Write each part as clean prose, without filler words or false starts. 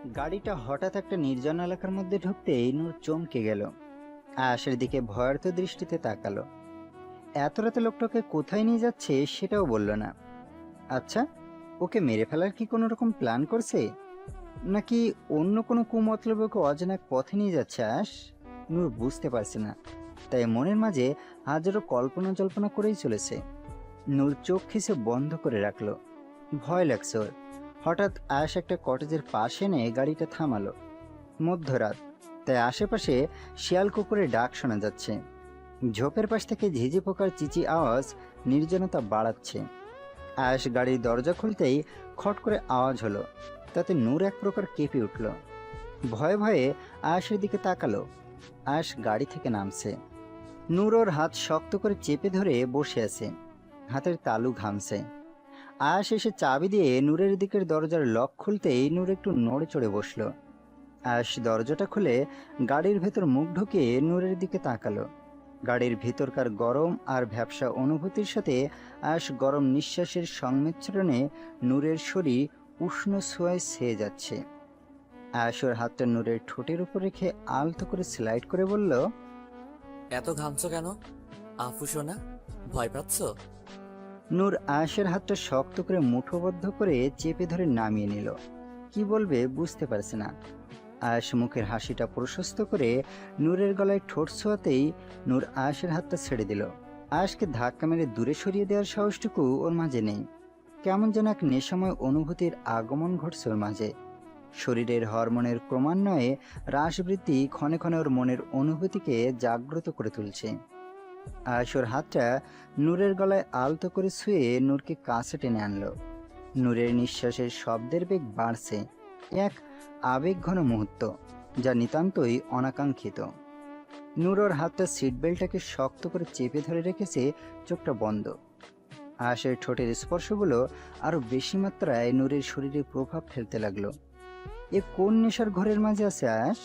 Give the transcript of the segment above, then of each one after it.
গাড়িটা হঠাৎ একটা নির্জন এলাকার মধ্যে ঢুকতেই নূর চমকে গেল। আয়াসের দিকে ভয়ার্ত দৃষ্টিতে তাকালো। এত রাতে লোকটাকে কোথায় নিয়ে যাচ্ছে সেটাও বলল না। আচ্ছা, ওকে মেরে ফেলার কি কোনো রকম প্ল্যান করছে, নাকি অন্য কোনো কুমতলবে ওকে অজানা এক পথে নিয়ে যাচ্ছে আয়াস? নূর বুঝতে পারছে না, তাই মনের মাঝে হাজারো কল্পনা জল্পনা করেই চলেছে। নূর চোখ খিসে বন্ধ করে রাখলো। ভয় লাগছে ওর। হঠাৎ আয়াস একটা কটেজের পাশে এনে গাড়িটা থামালো। মধ্যরাত, তাই আশেপাশে শিয়াল কুকুরের ডাক শোনা যাচ্ছে। ঝোপের পাশ থেকে ঝিঝি পোকার চিচি আওয়াজ নির্জনতা বাড়াচ্ছে। আয়াস গাড়ির দরজা খুলতেই খট করে আওয়াজ হলো। তাতে নূর এক প্রকার কেঁপে উঠল। ভয়ে ভয়ে আয়াসের দিকে তাকালো। আয়াস গাড়ি থেকে নামছে। নূর ওর হাত শক্ত করে চেপে ধরে বসে আছে। হাতের তালু ঘামছে। আয়াস এসে চাবি দিয়ে নূরের দিকের দরজার লক খুলতেই নূর একটু নড়ে চড়ে বসলো। আয়াস দরজাটা খুলে গাড়ির ভেতর মুখ ঢুকিয়ে নূরের দিকে তাকালো। গাড়ির ভিতরকার গরম আর ভ্যাপসা অনুভূতির সাথে আয়াস গরম নিঃশ্বাসের সংমিশ্রণে নূরের শরীর উষ্ণ ছোঁয়ায় ছেয়ে যাচ্ছে। আয়াসের হাতটা নূরের ঠোঁটের উপর রেখে আলতো করে স্লাইড করে বলল, এত ঘামছো কেন আফু সোনা? ভয় পাচ্ছ? নূর আয়াসের হাতটা শক্ত করে মুঠোবদ্ধ করে চেপে ধরে নামিয়ে নিল। কি বলবে বুঝতে পারছে না। আয়াস মুখের হাসিটা প্রশস্ত করে নূরের গলায় ঠোঁট ছোঁয়াতেই নূর আয়াসের হাতটা ছেড়ে দিল। আয়াসকে ধাক্কা মেরে দূরে সরিয়ে দেওয়ার সাহসটুকু ওর মাঝে নেই। কেমন যেন এক নেশাময় অনুভূতির আগমন ঘটছে ওর মাঝে। শরীরের হরমোনের ক্রমান্বয়ে হ্রাসবৃদ্ধি ক্ষণে ক্ষণে ওর মনের অনুভূতিকে জাগ্রত করে তুলছে। আয়াস ওর হাতটা নূরের গলায় আলতো করে ছুঁয়ে নূরকে কাছে টেনে আনলো। নূরের নিঃশ্বাসের শব্দের বেগ বাড়ছে। এক আবেগঘন মুহূর্ত, যা নিতান্তই অনাকাঙ্ক্ষিত। নূর ওর হাতটা সিট বেল্টটাকে শক্ত করে চেপে ধরে রেখেছে, চোখটা বন্ধ। আয়াসের ঠোঁটের স্পর্শগুলো আরো বেশি মাত্রায় নূরের শরীরে প্রভাব ফেলতে লাগলো। এ কোন নেশার ঘরের মাঝে আছে আয়াস?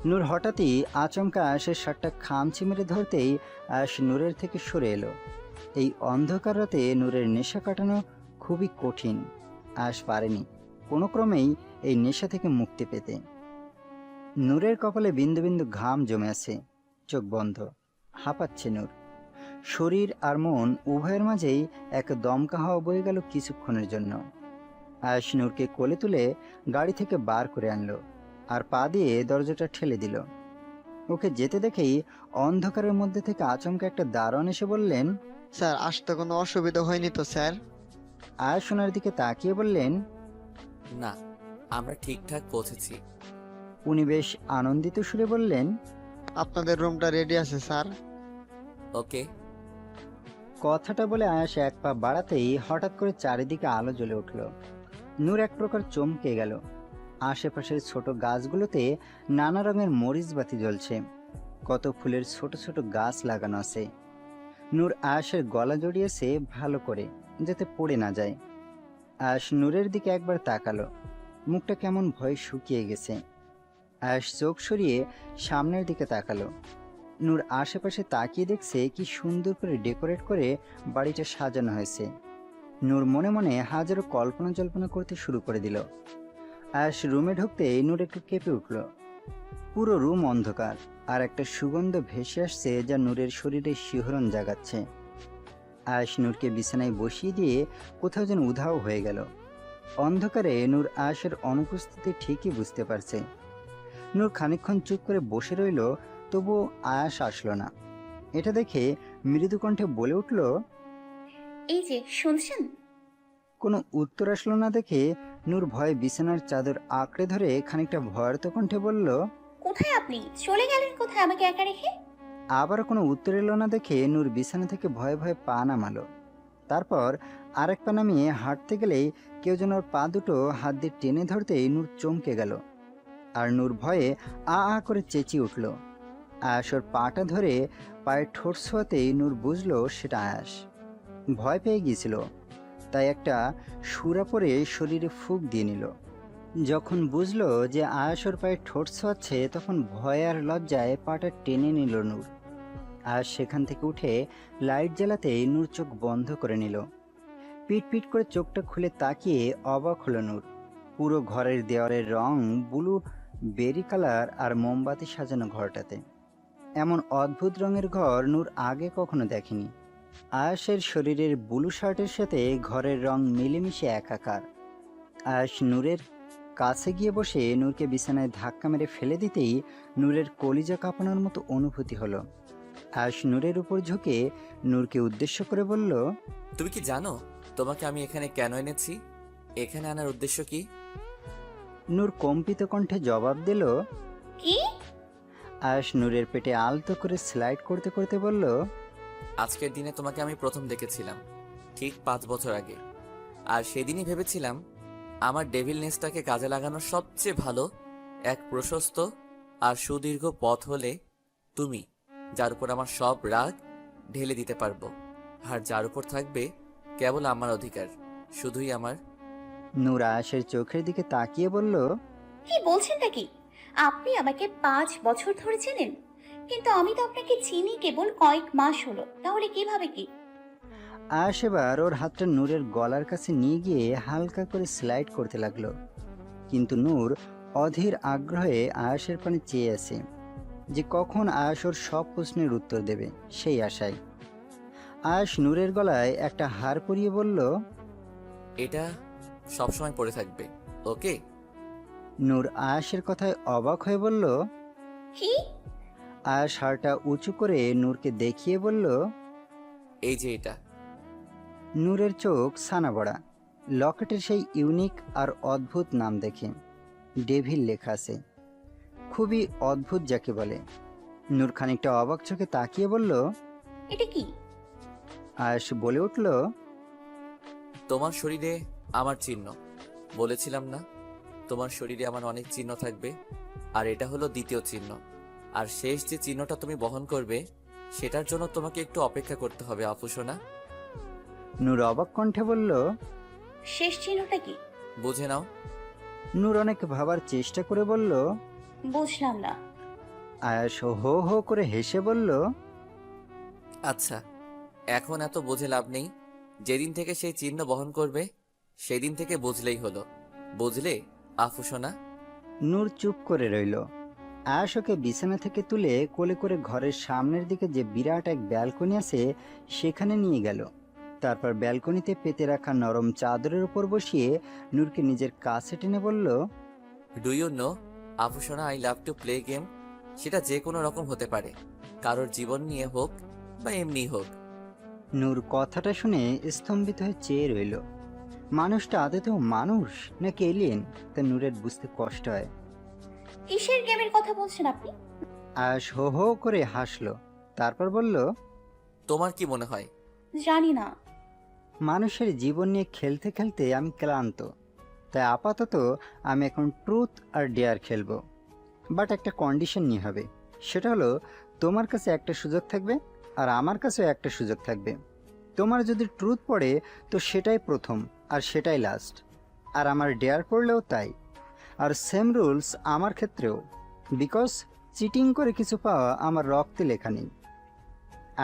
নূর হঠাৎই আচমকা আয়াসের শার্টটা খামচি মেরে ধরতেই আয়াস নূরের থেকে সরে এলো। এই অন্ধকার রাতে নূরের নেশা কাটানো খুবই কঠিন। আয়াস পারেনি কোনো ক্রমেই এই নেশা থেকে মুক্তি পেতে। নূরের কপালে বিন্দু বিন্দু ঘাম জমে আছে, চোখ বন্ধ, হাঁপাচ্ছে নূর। শরীর আর মন উভয়ের মাঝেই এক দমকা হাওয়া বয়ে গেল কিছুক্ষণের জন্য। আয়াস নূরকে কোলে তুলে গাড়ি থেকে বার করে আনলো, আর পা দিয়ে দরজাটা ঠেলে দিল। ওকে যেতে দেখেই অন্ধকারের মধ্যে থেকে আচমকা একটা দারোয়ান এসে বললেন, স্যার, আসতে কোনো অসুবিধা হয়নি তো স্যার? আয়াস ওনার দিকে তাকিয়ে বললেন, না, আমরা ঠিকঠাক পৌঁছেছি। উনি বেশ আনন্দিত সুরে বললেন, আপনাদের রুমটা রেডি আছে স্যার। ওকে। কথাটা বলে আয়াস এক পা বাড়াতেই হঠাৎ করে চারিদিকে আলো জ্বলে উঠল। নূর এক প্রকার চমকে গেল। আশেপাশের ছোট গাছগুলোতে নানা রঙের মরিচ বাতি জ্বলছে। কত ফুলের ছোট ছোট গাছ লাগানো আছে। নূর আয়াসের গলা জড়িয়েছে ভালো করে, যাতে পড়ে না যায়। আয়াস নূরের দিকে একবার তাকালো। মুখটা কেমন ভয়ে শুকিয়ে গেছে। আয়াস চোখ সরিয়ে সামনের দিকে তাকালো। নূর আশেপাশে তাকিয়ে দেখছে কি সুন্দর করে ডেকোরেট করে বাড়িটা সাজানো হয়েছে। নূর মনে মনে হাজারো কল্পনা জল্পনা করতে শুরু করে দিল। আয়াস রুমে ঢুকতে নূর একটু কেঁপে উঠল। পুরো রুম অন্ধকার, আর একটা সুগন্ধ ভেসে আসছে যা নূরের শরীরে শিহরণ জাগাচ্ছে। আয়াস নূরকে বিছানায় বসিয়ে দিয়ে কোথাও যেন উধাও হয়ে গেল। অন্ধকারে নূর আয়াসের অনুপস্থিতি ঠিকই বুঝতে পারছে। নূর খানিকক্ষণ চুপ করে বসে রইল, তবুও আয়াস আসলো না। এটা দেখে মৃদু কণ্ঠে বলে উঠল, এই যে শুনছেন? কোনো উত্তর আসলো না দেখে নূর ভয়ে বিছানার চাদর আঁকড়ে ধরে খানিকটা ভয়ার্ত কণ্ঠে বলল, কোথায় আপনি? চলে গেলেন কোথায় আমাকে একা রেখে? আবার কোনো উত্তর এলো না দেখে নূর বিছানা থেকে ভয়ে ভয়ে পা নামালো। তারপর আরেক পা নামিয়ে হাঁটতে গেলেই কেউ যেন ওর পা দুটো হাত দিয়ে টেনে ধরতেই নূর চমকে গেল। আর নূর ভয়ে আ আ করে চেঁচিয়ে উঠল। আয়াস ওর পাটা ধরে পায়ের ঠোঁট ছোঁয়াতেই নূর বুঝলো সেটা আয়াস। ভয় পেয়ে গিয়েছিল, তাই একটা সুরা পরে শরীরে ফুঁক দিয়ে নিল। যখন বুঝলো যে আয়াস ওর পায়ে ঠোঁট ছোঁয়াচ্ছে, তখন ভয় আর লজ্জায় পাটা টেনে নিল নূর। আয়াস সেখান থেকে উঠে লাইট জ্বালাতেই নূর চোখ বন্ধ করে নিল। পিট পিট করে চোখটা খুলে তাকিয়ে অবাক হলো নূর। পুরো ঘরের দেওয়ালের রং ব্লু বেরি কালার আর মোমবাতি সাজানো ঘরটাতে। এমন অদ্ভুত রঙের ঘর নূর আগে কখনো দেখেনি। আয়াসের শরীরের ব্লু শার্টের সাথে ঘরের রং মিলেমিশে একাকার। আয়াস নূরের কাছে গিয়ে বসে নূরকে বিছানায় ধাক্কা মেরে ফেলে দিতেই নূরের কলিজা কাঁপানোর মতো অনুভূতি হলো। আয়াস নূরের উপর ঝুঁকে নূরকে উদ্দেশ্য করে বলল, তুমি কি জানো তোমাকে আমি এখানে কেন এনেছি? এখানে আনার উদ্দেশ্য কি? নূর কম্পিত কণ্ঠে জবাব দিল। কি? আয়াস নূরের পেটে আলতো করে স্লাইড করতে করতে বলল, আজকের দিনে তোমাকে আমি প্রথম দেখেছিলাম ঠিক 5 বছর আগে। আর সেদিনই ভেবেছিলাম আমার ডেভিল নেসটাকে কাজে লাগানোর সবচেয়ে ভালো এক প্রশস্ত আর সুদীর্ঘ পথ হলে তুমি, যার উপর আমার সব রাগ ঢেলে দিতে পারবো, আর যার উপর থাকবে কেবল আমার অধিকার, শুধুই আমার। নূর আয়াসের চোখের দিকে তাকিয়ে বলল, কি বলছেনটা কি? আপনি আমাকে 5 বছর ধরে চেনেন, কিন্তু আমি তো আপনাকে চিনি কেবল কয়েক মাস হলো। তাহলে কিভাবে কি? আয়াস এবার ওর হাতটা নূরের গলার কাছে নিয়ে গিয়ে হালকা করে স্লাইড করতে লাগলো। কিন্তু নূর অধীর আগ্রহে আয়াসের পানে চেয়ে আছে, যে কখন আয়াস ওর সব প্রশ্নের উত্তর দেবে, সেই আশায়। আয়াস নূরের গলায় একটা হার পরিয়ে বলল, এটা সবসময় পড়ে থাকবে, ওকে? নূর আয়াসের কথায় অবাক হয়ে বলল। কি? আয়াস হারটা উঁচু করে নূরকে দেখিয়ে বলল। এই যে এটা। নূরের চোখ ছানাবড়া। লকেটের সেই ইউনিক আর অদ্ভুত নাম দেখে ডেভিল লেখা আছে। খুবই অদ্ভুত যাকে বলে। নূর খানিকটা অবাক চোখে তাকিয়ে বলল, এটা কি? আয়াস বলে উঠল, তোমার শরীরে আমার চিহ্ন। বলেছিলাম না তোমার শরীরে আমার অনেক চিহ্ন থাকবে, আর এটা হলো দ্বিতীয় চিহ্ন। আর শেষ যে চিহ্নটা তুমি বহন করবে সেটার জন্য তোমাকে একটু অপেক্ষা করতে হবে আপু সোনা। নূর অবাক কণ্ঠে বলল, শেষ চিহ্নটা কি? বুঝে নাও। নূর অনেক ভাবার চেষ্টা করে বলল। বুঝলাম না। আয়াস হো হো করে হেসে বলল, আচ্ছা, এখন এত বুঝে লাভ নেই। যেদিন থেকে সেই চিহ্ন বহন করবে সেদিন থেকে বুঝলেই হলো। বুঝলে আফু সোনা? নূর চুপ করে রইল। আয়াস ওকে বিছানা থেকে তুলে কোলে করে ঘরের সামনের দিকে যে বিরাট এক ব্যালকনি আছে সেখানে নিয়ে গেল। তারপর ব্যালকনিতে পেতে রাখা নরম চাদরের উপর বসিয়ে নূরকে নিজের কাছে টেনে বলল, ডু ইউ নো আফু সোনা, I love to play game. সেটা যে কোনো রকম হতে পারে, কারোর জীবন নিয়ে হোক বা এমনি হোক। নূর কথাটা শুনে স্তম্ভিত হয়ে চেয়ে রইল। মানুষটা আদতেও মানুষ নাকি এলিয়েন তা নূরের বুঝতে কষ্ট হয়। কিসের গেমের কথা বলছেন আপনি? আয়াস হো হো করে হাসলো। তারপর বলল, তোমার কি মনে হয়? জানি না। মানুষের জীবন নিয়ে খেলতে খেলতে আমি ক্লান্ত, তাই আপাতত আমি এখন ট্রুথ আর ডেয়ার খেলবো। বাট একটা কন্ডিশন নিয়ে হবে। সেটা হলো, তোমার কাছে একটা সুযোগ থাকবে আর আমার কাছেও একটা সুযোগ থাকবে। তোমার যদি ট্রুথ পড়ে তো সেটাই প্রথম আর সেটাই লাস্ট, আর আমার ডেয়ার পড়লেও তাই। আর সেম রুলস আমার ক্ষেত্রেও, বিকজ চিটিং করে কিছু পাওয়া আমার রক্তে লেখা নেই।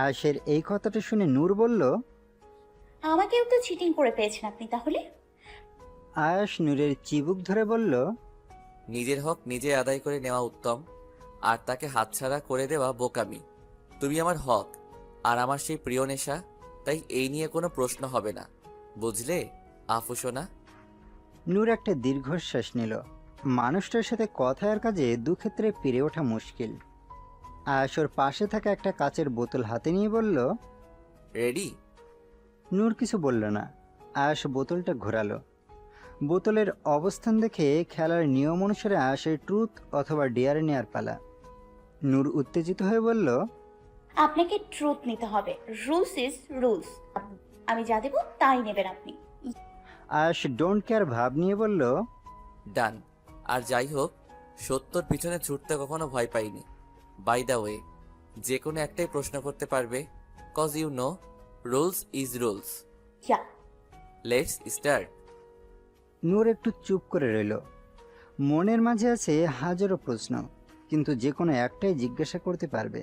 আয়াসের এই কথাটা শুনে নূর বলল, আমাকেও তো চিটিং করে পেয়েছেন আপনি তাহলে। আয়াস নূরের চিবুক ধরে বলল, নিজের হক নিজে আদায় করে নেওয়া উত্তম, আর তাকে হাতছাড়া করে দেওয়া বোকামি। তুমি আমার হক আর আমার সেই প্রিয় নেশা, তাই এই নিয়ে কোনো প্রশ্ন হবে না। বুঝলে আফু সোনা? নূর একটা দীর্ঘশ্বাস নিল। মানুষটার সাথে কথায় আর কাজে দুক্ষেত্রে পেরে ওঠা মুশকিল। আয়াস ওর পাশে থাকা একটা কাচের বোতল হাতে নিয়ে বলল। রেডি? নূর কিছু বলল না। আয়াস বোতলটা ঘোরালো। বোতলের অবস্থান দেখে খেলার নিয়ম অনুসারে আয়াসের ট্রুথ অথবা ডেয়ারে নেয়ার পালা। নূর উত্তেজিত হয়ে বলল, আপনাকে ট্রুথ নিতে হবে। Rules is rules. আমি যা দেবো তাই নেবেন আপনি। আয়াস ডোন্ট কেয়ার ভাব নিয়ে বলল, ডান। আর যাই হোক, সত্যর পিছনে ছুটতে কখনো ভয় পাইনি। বাই দ্য ওয়ে, যে কোনো একটাই প্রশ্ন করতে পারবে, cause you know rules is rules. যা। Let's start. নূর একটু চুপ করে রইল। মনের মাঝে আছে হাজারো প্রশ্ন, কিন্তু যে কোনো একটাই জিজ্ঞাসা করতে পারবে,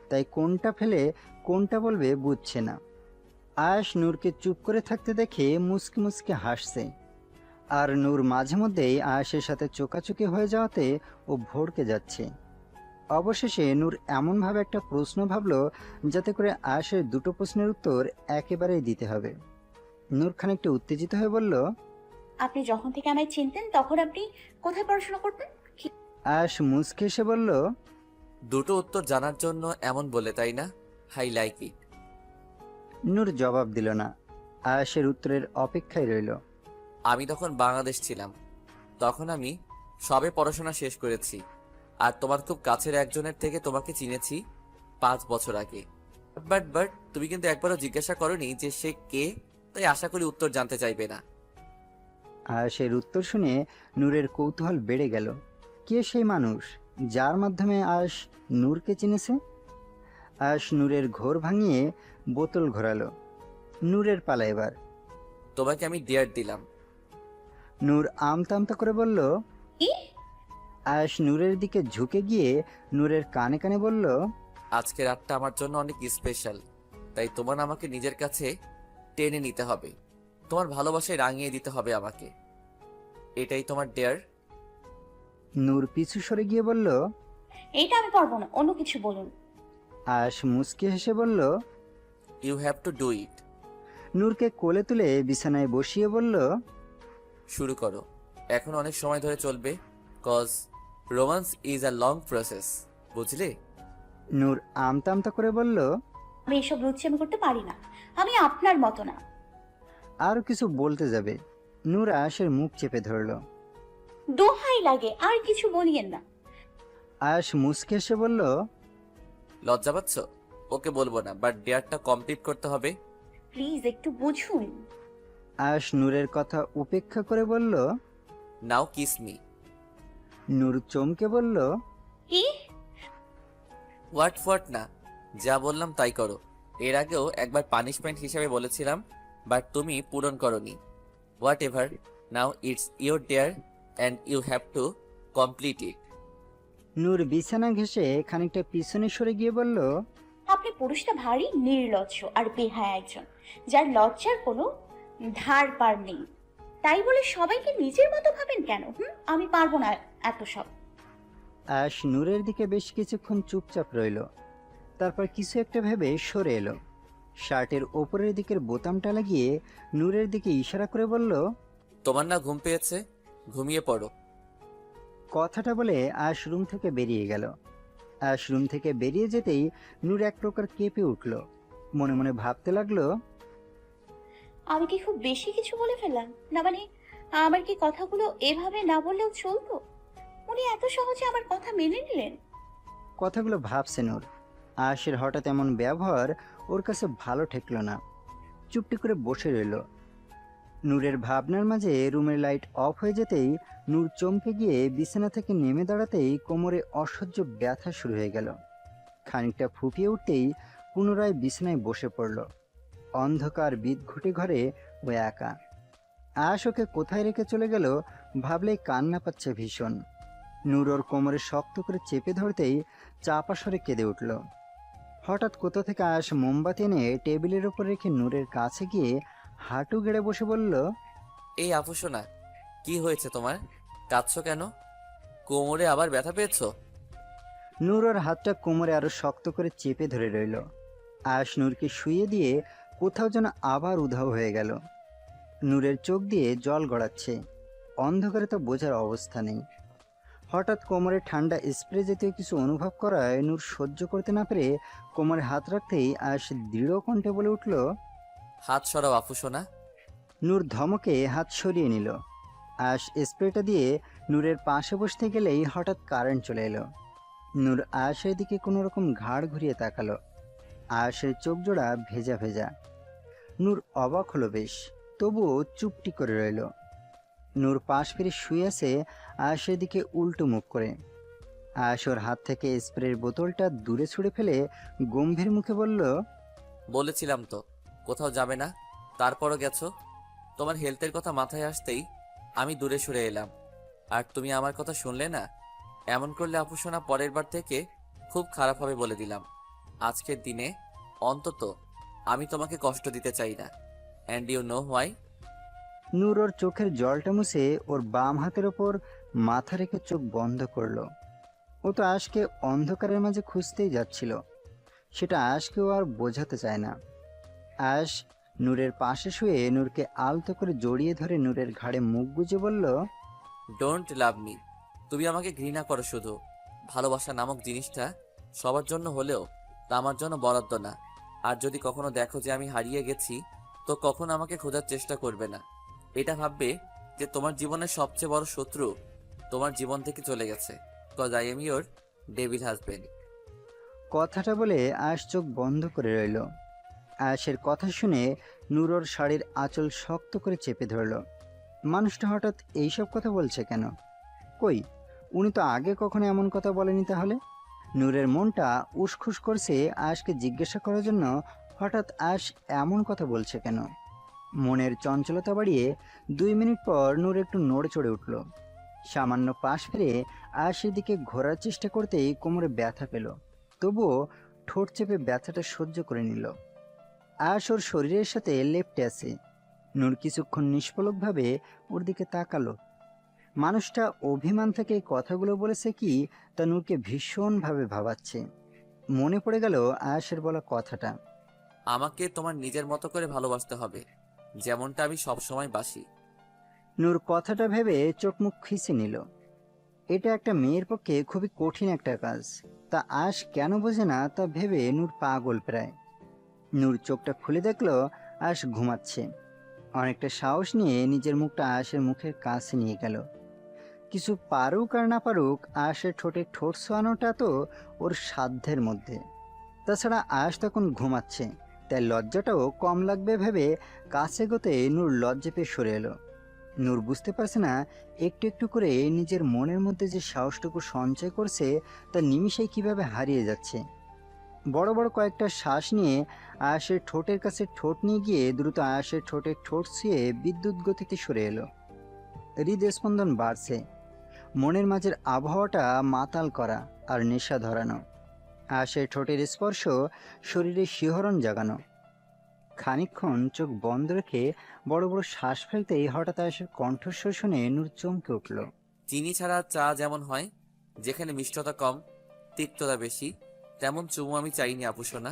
তাই কোনটা ফেলে কোনটা বলবে বুঝছে না। আয়াস নূরকে চুপ করে থাকতে দেখে মুচকি মুচকি হাসছে। আর নূর মাঝে মধ্যেই আয়েশের সাথে চোকাচুকি হয়ে যাওয়াতে ও ভড়কে যাচ্ছে। অবশেষে নূর এমনভাবে একটা প্রশ্ন ভাবল যাতে করে আয়েশের দুটো প্রশ্নের উত্তর একেবারেই দিতে হবে। নূর খানিকটা উত্তেজিত হয়ে বলল, আপনি যখন থেকে আমায় চিনতেন তখন আপনি কোথায় পড়াশোনা করতেন? আয়েশ মুচকে এসে বলল, দুটো উত্তর জানার জন্য এমন বলে, তাই না? High like it. নূর জবাব দিল না, আয়েশের উত্তরের অপেক্ষায় রইল। আমি তখন বাংলাদেশ ছিলাম। তখন আমি সবে পড়াশোনা শেষ করেছি। আর তোমার খুব কাছের একজনের থেকে তোমাকে চিনেছি 5 বছর আগে। বাট তুমি কিন্তু একবারও জিজ্ঞাসা করনি যে সে কে, তাই আশা করি উত্তর জানতে চাইবে না। আয়েশের উত্তর শুনে নূরের কৌতূহল বেড়ে গেল। কে সেই মানুষ যার মাধ্যমে আয়েশ নূরকে চিনেছে? আয়েশ নূরের ঘোর ভাঙিয়ে বোতল ঘোরালো। নূরের পালা এবার। তোমাকে আমি ডেয়ার দিলাম। নূর আমতা আমতা করে বলল। কি? আয়েশ নূরের দিকে ঝুঁকে গিয়ে নূরের কানে কানে বলল, আজকে রাতটা আমার জন্য অনেক স্পেশাল, তাই তোমার আমাকে নিজের কাছে টেনে নিতে হবে। তোমার ভালোবাসায় রাঙিয়ে দিতে হবে আমাকে। এটাই তোমার ডেয়ার। নূর পিছু সরে গিয়ে বলল। এইটা আমি পারবো না, অন্য কিছু বলুন। আয়েশ মুচকি হেসে বলল। You have to do it. নূরকে কোলে তুলে বিছানায় বসিয়ে বলল, শুরু করো। এখন অনেক সময় ধরে চলবে, cause romance is a long process, বুঝলে? নূর আমতা আমতা করে বলল। আমি এসব রুচিয়ামি করতে পারি না, আমি আপনার মতো না। আরও কিছু বলতে যাবে, নূর আয়েশের মুখ চেপে ধরল। দোহাই লাগে, আর কিছু বলিয়েন না। আয়েশ মুচকে এসে বলল, লজ্জা পাচ্ছ? ওকে বলবো না, বাট ডেয়ারটা কমপ্লিট করতে হবে। প্লিজ একটু বুঝুন। আয়েশ নূরের কথা উপেক্ষা করে বলল। নাও কিস মি। নূর চমকে বলল, কি? হোয়াট না, যা বললাম তাই করো। এর আগেও একবার পানিশমেন্ট হিসেবে বলেছিলাম, বাট তুমি পূরণ করনি। Whatever, now it's your dare and you have to complete it. Noor বিছানা ঘেঁষে খানিকটা পিছনে সরে গিয়ে বলল, আপনি পুরুষটা ভারী নির্লজ্জ আর বেহায়া একজন, যার লজ্জার কোনো ধার পার নেই। তাই বলে সবাইকে নিজের মতো ভাবেন কেন? আমি পারবো না এত সব। আয়েশ নূরের দিকে বেশ কিছুক্ষণ চুপচাপ রইল। তারপর কিছু একটা ভেবে সরে এলো। শার্টের ওপরের দিকের বোতামটা লাগিয়ে নূরের দিকে ইশারা করে বলল, তোমার না ঘুম পেয়েছে? ঘুমিয়ে পড়ো। কথাটা বলে আয়েশ রুম থেকে বেরিয়ে গেল। আয়েশ রুম থেকে বেরিয়ে যেতেই নূর এক প্রকার কেঁপে উঠল। মনে মনে ভাবতে লাগলো, আমি কি খুব বেশি কিছু বলে ফেললাম? না মানে আমার কি কথাগুলো এভাবে না বললেও চলতো? উনি এত সহজে আমার কথা মেনে নিলেন? কথাগুলো ভাবছে নূর। আয়েশের হঠাৎ এমন ব্যবহার ওর কাছে ভালো ঠেকল না। চুপটি করে বসে রইল। নূরের ভাবনার মাঝে রুমের লাইট অফ হয়ে যেতেই নূর চমকে গিয়ে বিছানা থেকে নেমে দাঁড়াতেই কোমরে অসহ্য ব্যথা শুরু হয়ে গেল। খানিকটা ফুপিয়ে উঠতেই পুনরায় বিছানায় বসে পড়ল। অন্ধকার বিদঘুটে ঘরে ও একা। আয়েশ ওকে কোথায় রেখে চলে গেল ভাবলেই কান্না পাচ্ছে ভীষণ। নূর ওর কোমরে শক্ত করে চেপে ধরতেই চাপা সরে কেঁদে উঠল। হঠাৎ কোথা থেকে আয়েশ মোমবাতি এনে টেবিলের ওপর রেখে নূরের কাছে গিয়ে হাঁটু গেড়ে বসে বলল, এই আফুসোনা, কি হয়েছে তোমার? কাঁদছো কেন? কোমরে আবার ব্যথা পেয়েছো? নূর ওর হাতটা কোমরে আরো শক্ত করে চেপে ধরে রইল। আয়েশ নূরকে শুইয়ে দিয়ে কোথাও যেন আবার উধাও হয়ে গেল। নূরের চোখ দিয়ে জল গড়াচ্ছে। অন্ধকারে তো বোঝার অবস্থা নেই। হঠাৎ কোমরে ঠান্ডা স্প্রে জাতীয় কিছু অনুভব করায় নূর সহ্য করতে না পেরে কোমরে হাত রাখতেই আয়েশ দৃঢ় কণ্ঠে বলে উঠল, হাত সরাও আফুসোনা। নূর ধমকে হাত সরিয়ে নিল। আয়েশ স্প্রেটা দিয়ে নূরের পাশে বসতে গেলেই হঠাৎ কারেন্ট চলে এলো। নূর আয়েশের দিকে কোনো রকম ঘাড় ঘুরিয়ে তাকালো। আয়েশের চোখ জোড়া ভেজা ভেজা। নূর অবাক হলো বেশ, তবুও চুপটি করে রইল। নূর পাশ ফিরে শুয়ে আছে আয়েশের দিকে উল্টো মুখ করে। আয়েশ ওর হাত থেকে স্প্রের বোতলটা দূরে ছুঁড়ে ফেলে গম্ভীর মুখে বলল, বলেছিলাম তো কোথাও যাবে না, তারপরও গেছো। তোমার হেলথের কথা মাথায় আসতেই আমি দূরে সরে এলাম, আর তুমি আমার কথা শুনলে না। এমন করলে আফুসোনা পরের বার থেকে খুব খারাপ হবে বলে দিলাম। আজকের দিনে অন্তত আমি তোমাকে কষ্ট দিতে চাই না। And you know why? Noor ওর চোখের জলটা মুছে ওর বাম হাতের ওপর মাথা রেখে চোখ বন্ধ করলো। ও তো আশকে অন্ধকারের মাঝে খুঁজতেই যাচ্ছিল, সেটা আশকেও আর বোঝাতে চায় না। আশ নূরের পাশে শুয়ে নূরকে আলতো করে জড়িয়ে ধরে নূরের ঘাড়ে মুখ গুজে বলল, ডোন্ট লাভ মি। তুমি আমাকে ঘৃণা করো শুধু। ভালোবাসা নামক জিনিসটা সবার জন্য হলেও তা আমার জন্য বরাদ্দ না। আর যদি কখনো দেখো যে আমি হারিয়ে গেছি, তো কখনো আমাকে খোঁজার চেষ্টা করবে না। এটা ভাববে যে তোমার জীবনের সবচেয়ে বড় শত্রু তোমার জীবন থেকে চলে গেছে। Cause I am your devil husband. কথাটা বলে আশ চোখ বন্ধ করে রইল। আয়েশের কথা শুনে নূর ওর শাড়ির আঁচল শক্ত করে চেপে ধরল। মানুষটা হঠাৎ এইসব কথা বলছে কেন? কই, উনি তো আগে কখনো এমন কথা বলেনি তাহলে? নূরের মনটা উসখুস করছে আয়েশকে জিজ্ঞাসা করার জন্য হঠাৎ আয়েশ এমন কথা বলছে কেন। মনের চঞ্চলতা বাড়িয়ে 2 মিনিট পর নূর একটু নড়ে চড়ে উঠল। সামান্য পাশ ফিরে আয়েশের দিকে ঘোরার চেষ্টা করতেই কোমরে ব্যথা পেল। তবুও ঠোঁট চেপে ব্যথাটা সহ্য করে নিল। আয়েশ ওর শরীরের সাথে লেপ্টে আছে। নূর কিছুক্ষণ নিষ্পলকভাবে ওর দিকে তাকালো। মানুষটা অভিমান থেকে এই কথাগুলো বলেছে কি তা নূরকে ভীষণভাবে ভাবাচ্ছে। মনে পড়ে গেল আয়েশের বলা কথাটা, আমাকে তোমার নিজের মতো করে ভালোবাসতে হবে, যেমনটা আমি সবসময় বাসি। নূর কথাটা ভেবে চোখ মুখ খিঁচে নিল। এটা একটা মেয়ের পক্ষে খুবই কঠিন একটা কাজ, তা আয়েশ কেন বোঝে না তা ভেবে নূর পাগল প্রায়। নূর চোখটা খুলে দেখলো আয়েশ ঘুমাচ্ছে। অনেকটা সাহস নিয়ে নিজের মুখটা আয়েশের মুখের কাছে নিয়ে গেল। কিছু পারুক আর না পারুক আয়েশের ঠোঁটে ঠোঁট ছোঁয়ানোটা তো ওর সাধ্যের মধ্যে। তাছাড়া আয়েশ তখন ঘুমাচ্ছে, তাই লজ্জাটাও কম লাগবে ভেবে কাছে গোতে নূর লজ্জা পেয়ে সরে এলো। নূর বুঝতে পারছে না একটু একটু করে নিজের মনের মধ্যে যে সাহসটুকু সঞ্চয় করছে তা নিমিষেই কিভাবে হারিয়ে যাচ্ছে। বড় বড় কয়েকটা শ্বাস নিয়ে আয়েশের ঠোঁটের কাছে ঠোঁট নিয়ে গিয়ে দ্রুত আয়েশের ঠোঁটে ঠোঁট ছুঁয়ে বিদ্যুৎ গতিতে সরে এলো। হৃদস্পন্দন বাড়ছে, মনের মাঝের আবহাওয়াটা মাতাল করা আর নেশা ধরানো। আয়েশের ঠোঁটের স্পর্শ শরীরে শিহরণ জাগানো। খানিকক্ষণ চোখ বন্ধ রেখে বড় বড় শ্বাস ফেলতেই হঠাৎ আয়েশের কণ্ঠস্বর শুনে নূর চমকে উঠল। চিনি ছাড়া চা যেমন হয়, যেখানে মিষ্টতা কম তিক্ততা বেশি, তেমন চুমু আমি চাইনি আপুসোনা,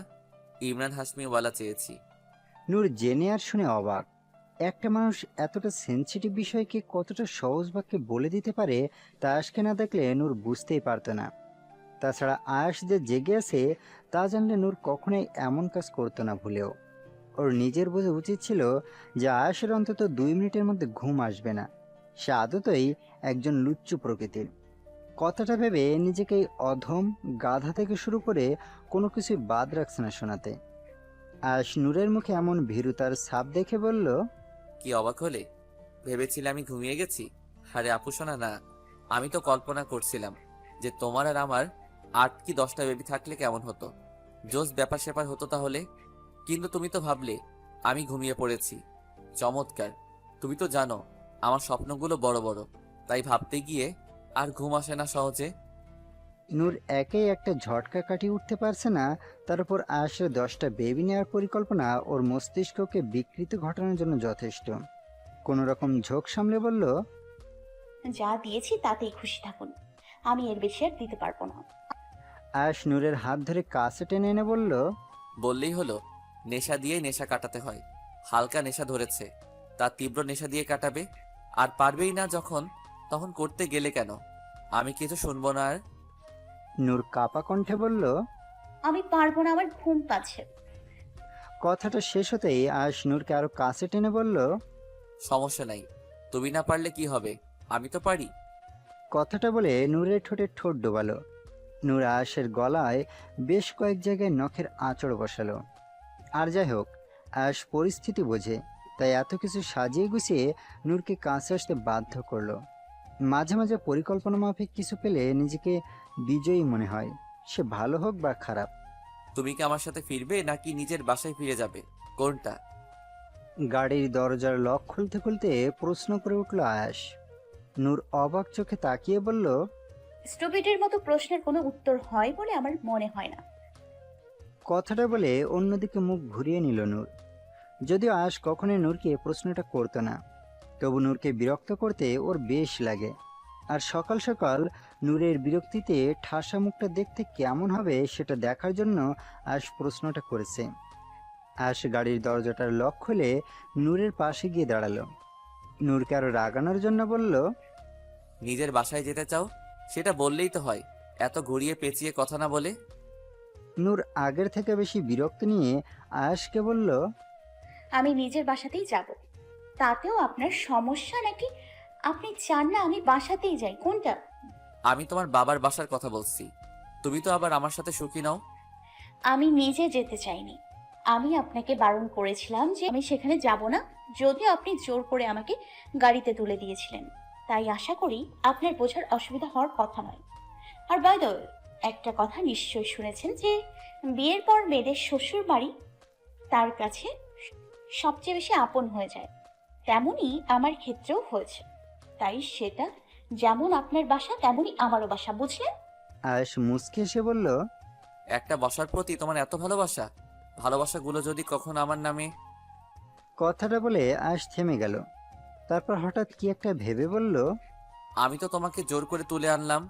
ইমরান হাশমিওয়ালা চেয়েছি। নূর জেনে আর শুনে অবাক। একটা মানুষ এতটা সেনসিটিভ বিষয়কে কতটা সহজ বাক্যে বলে দিতে পারে তা আয়েশকে না দেখলে নূর বুঝতেই পারত না। তাছাড়া আয়েশ যে জেগে আছে তা জানলে নূর কখনোই এমন কাজ করতো না ভুলেও। ওর নিজের বোঝা উচিত ছিল যে আয়েশের অন্তত 2 মিনিটের মধ্যে ঘুম আসবে না। সে আদতই একজন লুচ্চু প্রকৃতির। কথাটা ভেবে নিজেকে অধম গাধা থেকে শুরু করে কোনো কিছুই বাদ রাখছে না শোনাতে। আয়েশ নূরের মুখে এমন ভীরুতার ছাপ দেখে বলল, কি অবাক হলে? ভেবেছিলে আমি ঘুমিয়ে গেছি? আরে আপুসোনা না, আমি তো কল্পনা করছিলাম যে তোমার আর আমার 8 কি 10টা বেবি থাকলে কেমন হতো। জোস ব্যাপার স্যাপার হতো তাহলে। কিন্তু তুমি তো ভাবলে আমি ঘুমিয়ে পড়েছি। চমৎকার। তুমি তো জানো আমার স্বপ্নগুলো বড় বড়, তাই ভাবতে গিয়ে আর ঘুম আসে না সহজে। নূর একেই একটা ঝটকা কাটিয়ে উঠতে পারছে না, তার উপর আয়েশের 10টা বেবি নেওয়ার পরিকল্পনা ওর মস্তিষ্ককে বিকৃত ঘটানোর জন্য যথেষ্ট। কোনো রকম ঝোঁক সামলে বলল, যা দিয়েছি তাতেই খুশি থাকুন, আমি এর বেশি আর দিতে পারবো না। আয়েশ নূরের হাত ধরে কাছে টেনে এনে বলল, বললেই হলো, নেশা দিয়েই নেশা কাটাতে হয়। হালকা নেশা ধরেছে, তার তীব্র নেশা দিয়ে কাটাবে। আর পারবেই না যখন, তখন করতে গেলে কেন? আমি কিছু শুনবো না আর। নূর কাপা কণ্ঠে বলল। আমি পারবো না, আমার ঘুম পাচ্ছে। কথাটা শেষ হতেই আয়েশ নূরকে আরো কাছে টেনে বলল, সমস্যা নাই, তুমি না পারলে কি হবে, আমি তো পারি। কথাটা বলে নূরের ঠোঁটে ঠোঁট ডোবালো। নূর আয়েশের গলায় বেশ কয়েক জায়গায় নখের আঁচড় বসালো। আর যাই হোক, আয়েশ পরিস্থিতি বোঝে, তাই এত কিছু সাজিয়ে গুছিয়ে নূরকে কাছে আসতে বাধ্য করলো। মাঝে মাঝে পরিকল্পনা মাফিক কিছু পেলে নিজেকে বিজয়ী মনে হয়, সে ভালো হোক বা খারাপ। তুমি কি আমার সাথে ফিরবে নাকি নিজের বাসায় ফিরে যাবে, কোনটা? গাড়ির দরজার লক খুলতে খুলতে প্রশ্ন করে উঠল আয়েশ। নূর অবাক চোখে তাকিয়ে বলল, স্টুপিডের মতো প্রশ্নের কোনো উত্তর হয় বলে আমার মনে হয় না। কথাটা বলে অন্যদিকে মুখ ঘুরিয়ে নিল নূর। যদিও আয়েশ কখনোই নূরকে প্রশ্নটা করতো না, তবু নূরকে বিরক্ত করতে ওর বেশ লাগে। আর সকাল সকাল নূরের বিরক্তিতে ঠাসা মুখটা দেখতে কেমন হবে সেটা দেখার জন্য আশ প্রশ্নটা করেছে। আশ গাড়ির দরজাটার লক খুলে নূরের পাশে গিয়ে দাঁড়ালো। নূরকে আরো রাগানোর জন্য বলল, নিজের বাসায় যেতে চাও সেটা বললেই তো হয়, এত ঘুরিয়ে পেঁচিয়ে কথা না বলে। নূর আগের থেকে বেশি বিরক্ত নিয়ে আয়াশকে বলল, আমি নিজের বাসাতেই যাব। তাতেও আপনার সমস্যা নাকি? আপনি চান না আমি বাসাতেই যাই? কোনটা? আমি তোমার বাবার বাসার কথা বলছি, তুমি তো আবার আমার সাথে সুখী নও। আমি নিজে যেতে চাইনি। আমি আপনাকে বারণ করেছিলাম যে আমি সেখানে যাব না, যদিও আপনি জোর করে আমাকে গাড়িতে তুলে দিয়েছিলেন। তাই আশা করি আপনার বোঝার অসুবিধা হওয়ার কথা নয়। আর বাই দ্য ওয়ে, একটা কথা নিশ্চয়ই শুনেছেন যে বিয়ের পর মেয়েদের শ্বশুর বাড়ি তার কাছে সবচেয়ে বেশি আপন হয়ে যায়। তেমনই আমার ক্ষেত্রেও হয়েছে। তাই সেটা যেমন আপনার বাসা তেমনই আমারও বাসা, বুঝলেন? আয়াশ মুচকে এসে বলল, একটা বাসার প্রতি তোমার এত ভালোবাসা, ভালোবাসাগুলো যদি কখনো আমার নামে। কথাটা বলে আয়াশ থেমে গেল। তারপর হঠাৎ কি একটা ভেবে বলল, আমি তো তোমাকে জোর করে তুলে আনলাম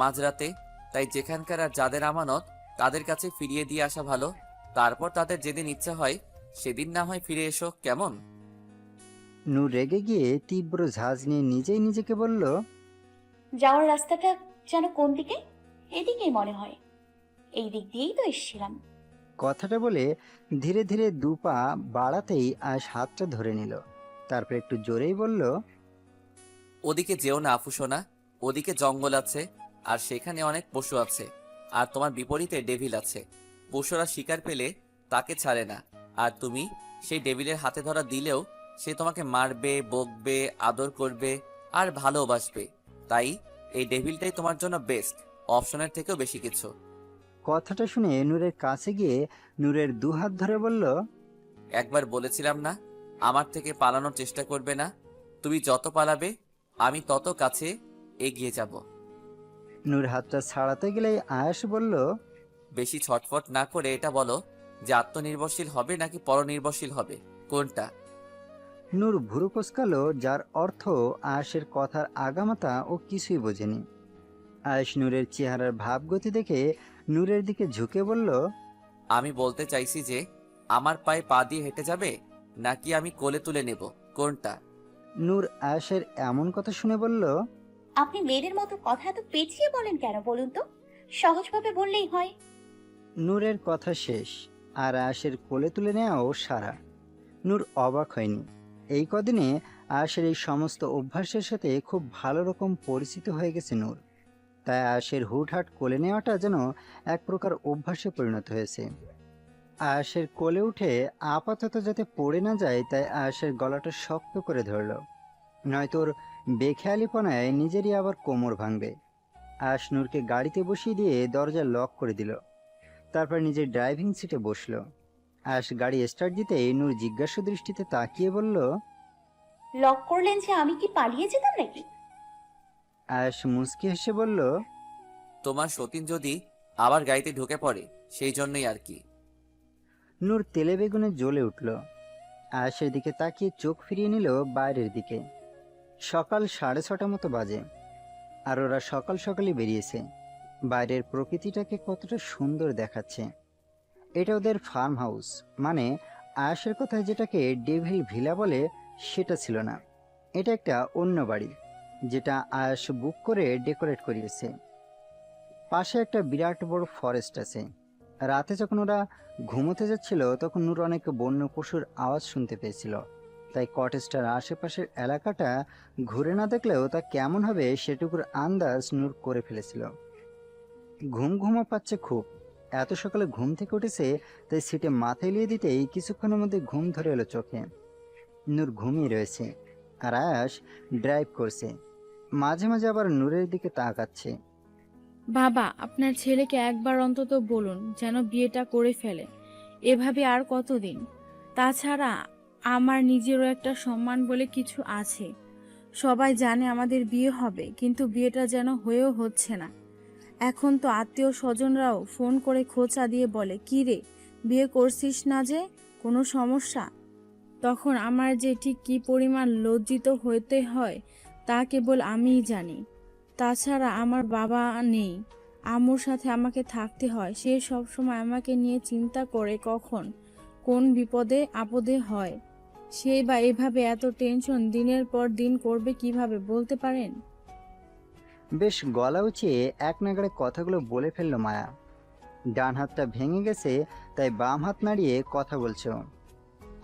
মাঝরাতে, তাই যেখানকার আর যাদের আমানত তাদের কাছে ফিরিয়ে দিয়ে আসা ভালো। তারপর তাদের যেদিন ইচ্ছা হয় সেদিন না হয় ফিরে এসো, কেমন? নূর রেগে গিয়ে তীব্র ঝাঁজ নিয়ে নিজেই নিজেকে বলল, যাওয়ার রাস্তাটা যেন কোন দিকে? এদিকেই মনে হয়। এই দিক দিয়েই তো এসেছিলাম। কথাটা বলে ধীরে ধীরে দুপা বাড়াতেই আয়াশ হাতটা ধরে নিল। তারপর একটু জোরেই বলল, ওদিকে যেও না আফু সোনা, ওদিকে জঙ্গল আছে আর সেখানে অনেক পশু আছে। আর তোমার বিপরীতে ডেভিল আছে। পশুরা শিকার পেলে তাকে ছাড়ে না, আর তুমি সেই ডেভিলের হাতে ধরা দিলেও সে তোমাকে মারবে, বকবে, আদর করবে আর ভালোবাসবে। তাই এই ডেভিলটাই তোমার জন্য বেস্ট, অপশনের থেকেও বেশি কিছু। কথাটা শুনে নূরের কাছে গিয়ে নূরের দুহাত ধরে বলল, একবার বলেছিলাম না আমার থেকে পালানোর চেষ্টা করবে না? তুমি যত পালাবে আমি তত কাছে এগিয়ে যাব। নূর হাতটা ছাড়াতে গেলেই আয়াশ বলল, বেশি ছটফট না করে এটা বলো যে আত্মনির্ভরশীল হবে নাকি পরনির্ভরশীল হবে, কোনটা? নূর ভুরু কোঁচকালো, যার অর্থ আয়াশের কথার আগামাতা ও কিছুই বোঝেনি। আয়াশ নূরের চেহারার ভাবগতি দেখে নূরের দিকে ঝুঁকে বলল, আমি বলতে চাইছি যে আমার পায়ে পা দিয়ে হেঁটে যাবে নাকি আমি কোলে তুলে নেব, কোনটা? নূর আয়াশের এমন কথা শুনে বলল, আপনি মেয়েদের মতো কথা এত পেঁচিয়ে বলেন কেন বলুন তো? সহজভাবে বললেই হয়। নূরের কথা শেষ আর আয়াশের কোলে তুলে নেওয়াও সারা। নূর অবাক হয়নি। এই কদিনে আয়াশের এই সমস্ত অভ্যাসের সাথে খুব ভালো রকম পরিচিত হয়ে গেছে নূর। তাই আয়াশের হুটহাট কোলে নেওয়াটা যেন এক প্রকার অভ্যাসে পরিণত হয়েছে। আয়াশের কোলে উঠে আপাতত যাতে পড়ে না যায় তাই আয়াশের গলাটা শক্ত করে ধরল, নয়তো ওর বেখেয়ালিপনায় নিজেরই আবার কোমর ভাঙবে। আয়াশ নূরকে গাড়িতে বসিয়ে দিয়ে দরজা লক করে দিল। তারপর নিজের ড্রাইভিং সিটে বসলো। আয়াশ গাড়ি স্টার্ট দিতেই নূর জিজ্ঞাসা দৃষ্টিতে তাকিয়ে বলল, লক করলেন যে আমি কি পালিয়ে যেতাম নাকি? আয়াশ মুচকি হেসে বলল, তোমার সতীন যদি আবার গাড়িতে ঢুকে পড়ে সেই জন্যই আর কি। নূর তেলে বেগুনে জ্বলে উঠল। আয়াশের দিকে তাকিয়ে চোখ ফিরিয়ে নিল বাইরের দিকে। সকাল 6:30 মতো বাজে, আর ওরা সকাল সকালই বেরিয়েছে। বাইরের প্রকৃতিটাকে কতটা সুন্দর দেখাচ্ছে। এটা ওদের ফার্ম হাউস, মানে আয়াশের কথায় যেটাকে ডেভিল ভিলা বলে সেটা ছিল না। এটা একটা অন্য বাড়ি, যেটা আয়াশ বুক করে ডেকোরেট করিয়েছে। পাশে একটা বিরাট বড় ফরেস্ট আছে। রাতে যখন ওরা ঘুমোতে যাচ্ছিল তখন নূর অনেক বন্য পশুর আওয়াজ শুনতে পেয়েছিল। তাই কটেজটার আশেপাশের এলাকাটা ঘুরে না দেখলেও তা কেমন হবে সেটুকুর আন্দাজ নূর করে ফেলেছিল। ঘুম ঘুমা পাচ্ছে খুব। এত সকালে ঘুম থেকে উঠেছে, তাই সিটে মাথা এলিয়ে দিতেই কিছুক্ষণের মধ্যে ঘুম ধরে এলো চোখে। নূর ঘুমিয়ে রয়েছে আর আয়াশ ড্রাইভ করছে। মাঝে মাঝে আবার নূরের দিকে তাকাচ্ছে। বাবা, আপনার ছেলেকে একবার অন্তত বলুন যেন বিয়েটা করে ফেলে। এভাবে আর কতদিন? তাছাড়া আমার নিজেরও একটা সম্মান বলে কিছু আছে। সবাই জানে আমাদের বিয়ে হবে, কিন্তু বিয়েটা যেন হয়েও হচ্ছে না। এখন তো আত্মীয় স্বজনরাও ফোন করে খোঁচা দিয়ে বলে, কি রে, বিয়ে করছিস না যে, কোনো সমস্যা? তখন আমার যে ঠিক কী পরিমাণ লজ্জিত হতে হয় তা কেবল আমিই জানি। তাছাড়া আমার বাবা নেই, আম্মুর সাথে আমাকে থাকতে হয়। সে সবসময় আমাকে নিয়ে চিন্তা করে কখন কোন বিপদে আপদে হয়। সেই বা এভাবে এত টেনশন দিনের পর দিন করবে কিভাবে বলতে পারেন? বেশ গলা উঁচিয়ে এক নাগাড়ে কথাগুলো বলে ফেলল মায়া। ডান হাতটা ভেঙে গেছে, তাই বাম হাত নাড়িয়ে কথা বলছে ও।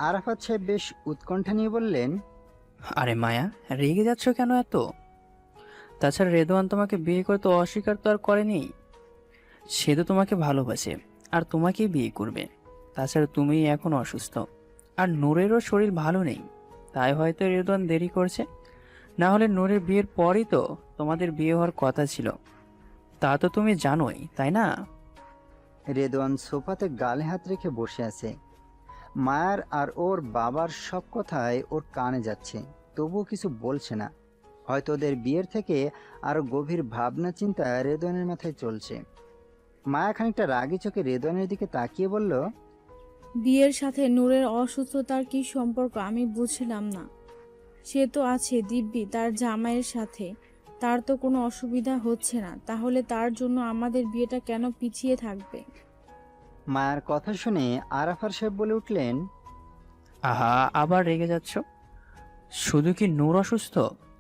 আরাফাত সাহেব বেশ উৎকণ্ঠা নিয়ে বললেন, আরে মায়া, রেগে যাচ্ছ কেন এত? তাছাড়া রেদওয়ান তোমাকে বিয়ে করতে অস্বীকার তো আর করেনি। সে তো তোমাকে ভালোবাসে আর তোমাকেই বিয়ে করবে। তাছাড়া তুমি এখন অসুস্থ, আর নূরেরও শরীর ভালো নেই, তাই হয়তো রেদওয়ান দেরি করছে। না হলে নূরের বিয়ের পরই তো তোমাদের বিয়ে হওয়ার কথা ছিল, তা তো তুমি জানোই, তাই না? রেদওয়ান সোফাতে গালে হাত রেখে বসে আছে। মায়ার আর ওর বাবার সব কথাই ওর কানে যাচ্ছে, তবুও কিছু বলছে না। হয়তো ওদের বিয়ের থেকে আরো গভীর ভাবনা চিন্তা রেদওয়ানের মাথায় চলছে। মায়া খানিকটা রাগী চোখে রেদওয়ানের দিকে তাকিয়ে বলল, বিয়ের সাথে নূরের অসুস্থতার কি সম্পর্ক আমি বুঝলাম না। সে তো আছে দিব্যি তার জামাইয়ের সাথে, তার তো কোনো অসুবিধা হচ্ছে না, তাহলে তার জন্য আমাদের বিয়েটা কেন পিছিয়ে থাকবে? মায়ার কথা শুনে আরাফার সাহেব বলে উঠলেন, আহা, আবার রেগে যাচ্ছ? শুধু কি নূর অসুস্থ,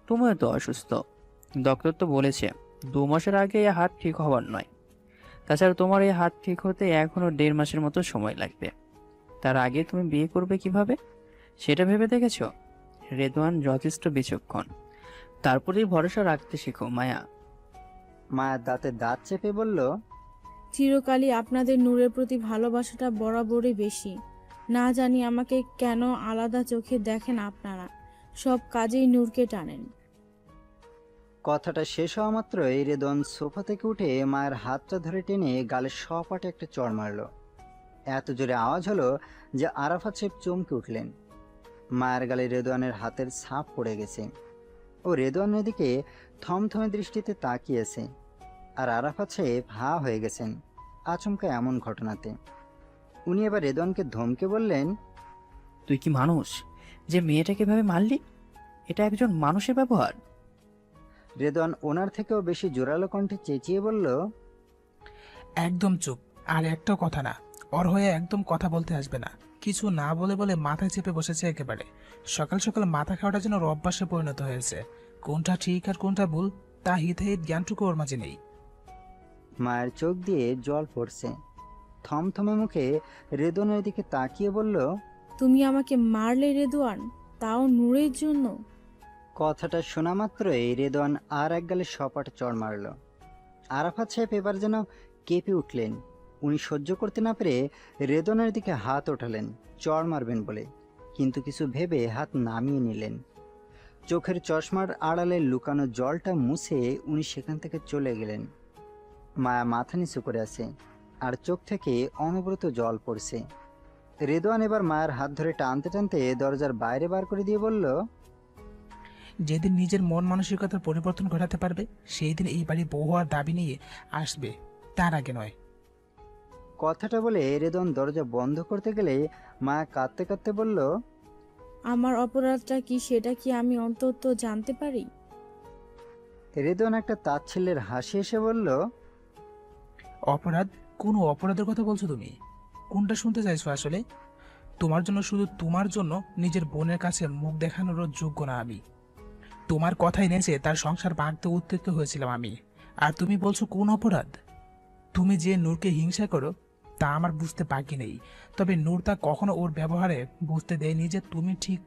তুমিও তো অসুস্থ। ডক্টর তো বলেছে 2 মাসের আগে এই হাত ঠিক হওয়ার নয়। তাছাড়া তোমার এই হাত ঠিক হতে এখনো 1.5 মাসের মতো সময় লাগবে। তার আগে তুমি বিয়ে করবে কিভাবে সেটা ভেবে দেখেছো? রেদওয়ান যথেষ্ট বিচক্ষণ, তারপরেই ভরসা রাখতে শেখো মায়া। মায়ার দাঁতে দাঁত চেপে বলল, চিরকালই আপনাদের নূরের প্রতি ভালোবাসাটা বরাবরই বেশি। না জানি আমাকে কেন আলাদা চোখে দেখেন আপনারা, সব কাজেই নূরকে টানেন। কথাটা শেষ হওয়া মাত্রই রেদওয়ান সোফা থেকে উঠে মায়ের হাতটা ধরে টেনে গালে সপাটে একটা চড় মারল। এত জোরে আওয়াজ হলো যে আরাফাত সাহেব চমকে উঠলেন। মায়ের গালে রেদওয়ানের হাতের ছাপ পড়ে গেছে। ও রেদওয়ানের দিকে থমথমে দৃষ্টিতে তাকিয়েছে, আর আরাফাত সাহেব হা হয়ে গেছেন আচমকা এমন ঘটনাতে। উনি এবার রেদওয়ানকে ধমকে বললেন, তুই কি মানুষ যে মেয়েটাকে ভাবে মারলি? এটা একজন মানুষের ব্যবহার? রেদওয়ান ওনার থেকেও বেশি জোরালো কণ্ঠে চেঁচিয়ে বলল, একদম চুপ, আর একটাও কথা না। ওর হয়ে একদম কথা বলতে আসবে না। কিছু না বলে বলে মাথায় চেপে বসেছে একেবারে। সকাল সকাল মাথা খাওয়াটা যেন ওর অভ্যাসে পরিণত হয়েছে। কোনটা ঠিক আর কোনটা ভুল তা হিতাহিত জ্ঞানটুকু ওর মাঝে নেই। মায়ের চোখ দিয়ে জল পড়ছে। থমথমে মুখে রেদওয়ানের দিকে তাকিয়ে বলল, তুমি আমাকে মারলে রেদওয়ান, তাও নূরের জন্য? কথাটা শোনা মাত্রই রেদওয়ান আর এক গালে সপাট চড় মারল। আরাফাত সাহেব এবার যেন কেঁপে উঠলেন। উনি সহ্য করতে না পেরে রেদওয়ানের দিকে হাত ওঠালেন চড় মারবেন বলে, কিন্তু কিছু ভেবে হাত নামিয়ে নিলেন। চোখের চশমার আড়ালে লুকানো জলটা মুছে উনি সেখান থেকে চলে গেলেন। মায়া মাথা নিচু করে আছে, আর চোখ থেকে অনবরত জল পড়ছে। রেদওয়ান এবার মায়ের হাত ধরে টানতে টানতে দরজার বাইরে বার করে দিয়ে বলল, যেদিন নিজের মন মানসিকতার পরিবর্তন ঘটাতে পারবে সেই দিন এই বাড়ি বউ হওয়ার দাবি নিয়ে আসবে, তার আগে নয়। কথাটা বলে রেদওয়ান দরজা বন্ধ করতে গেলে মায়া কাঁদতে কাঁদতে বলল, আমার অপরাধটা কি সেটা কি আমি অন্তত জানতে পারি? রেদওয়ান একটা তাচ্ছিল্যের হাসি এসে বলল, অপরাধ? কোনো অপরাধের কথা বলছো তুমি? কোনটা শুনতে চাইছো আসলে? তোমার জন্য, শুধু তোমার জন্য নিজের বোনের কাছে মুখ দেখানোরও যোগ্য না আমি। তোমার কথাই নেচে তার সংসার ভাঙতে উদ্যত হয়েছিলাম আমি, আর তুমি বলছো কোন অপরাধ? তুমি যে নূরকে হিংসা করো তা আমার বুঝতে বাকি নেই, তবে নূর তা কখনো ওর ব্যবহারে বুঝতে দেয়নি যে তুমি ঠিক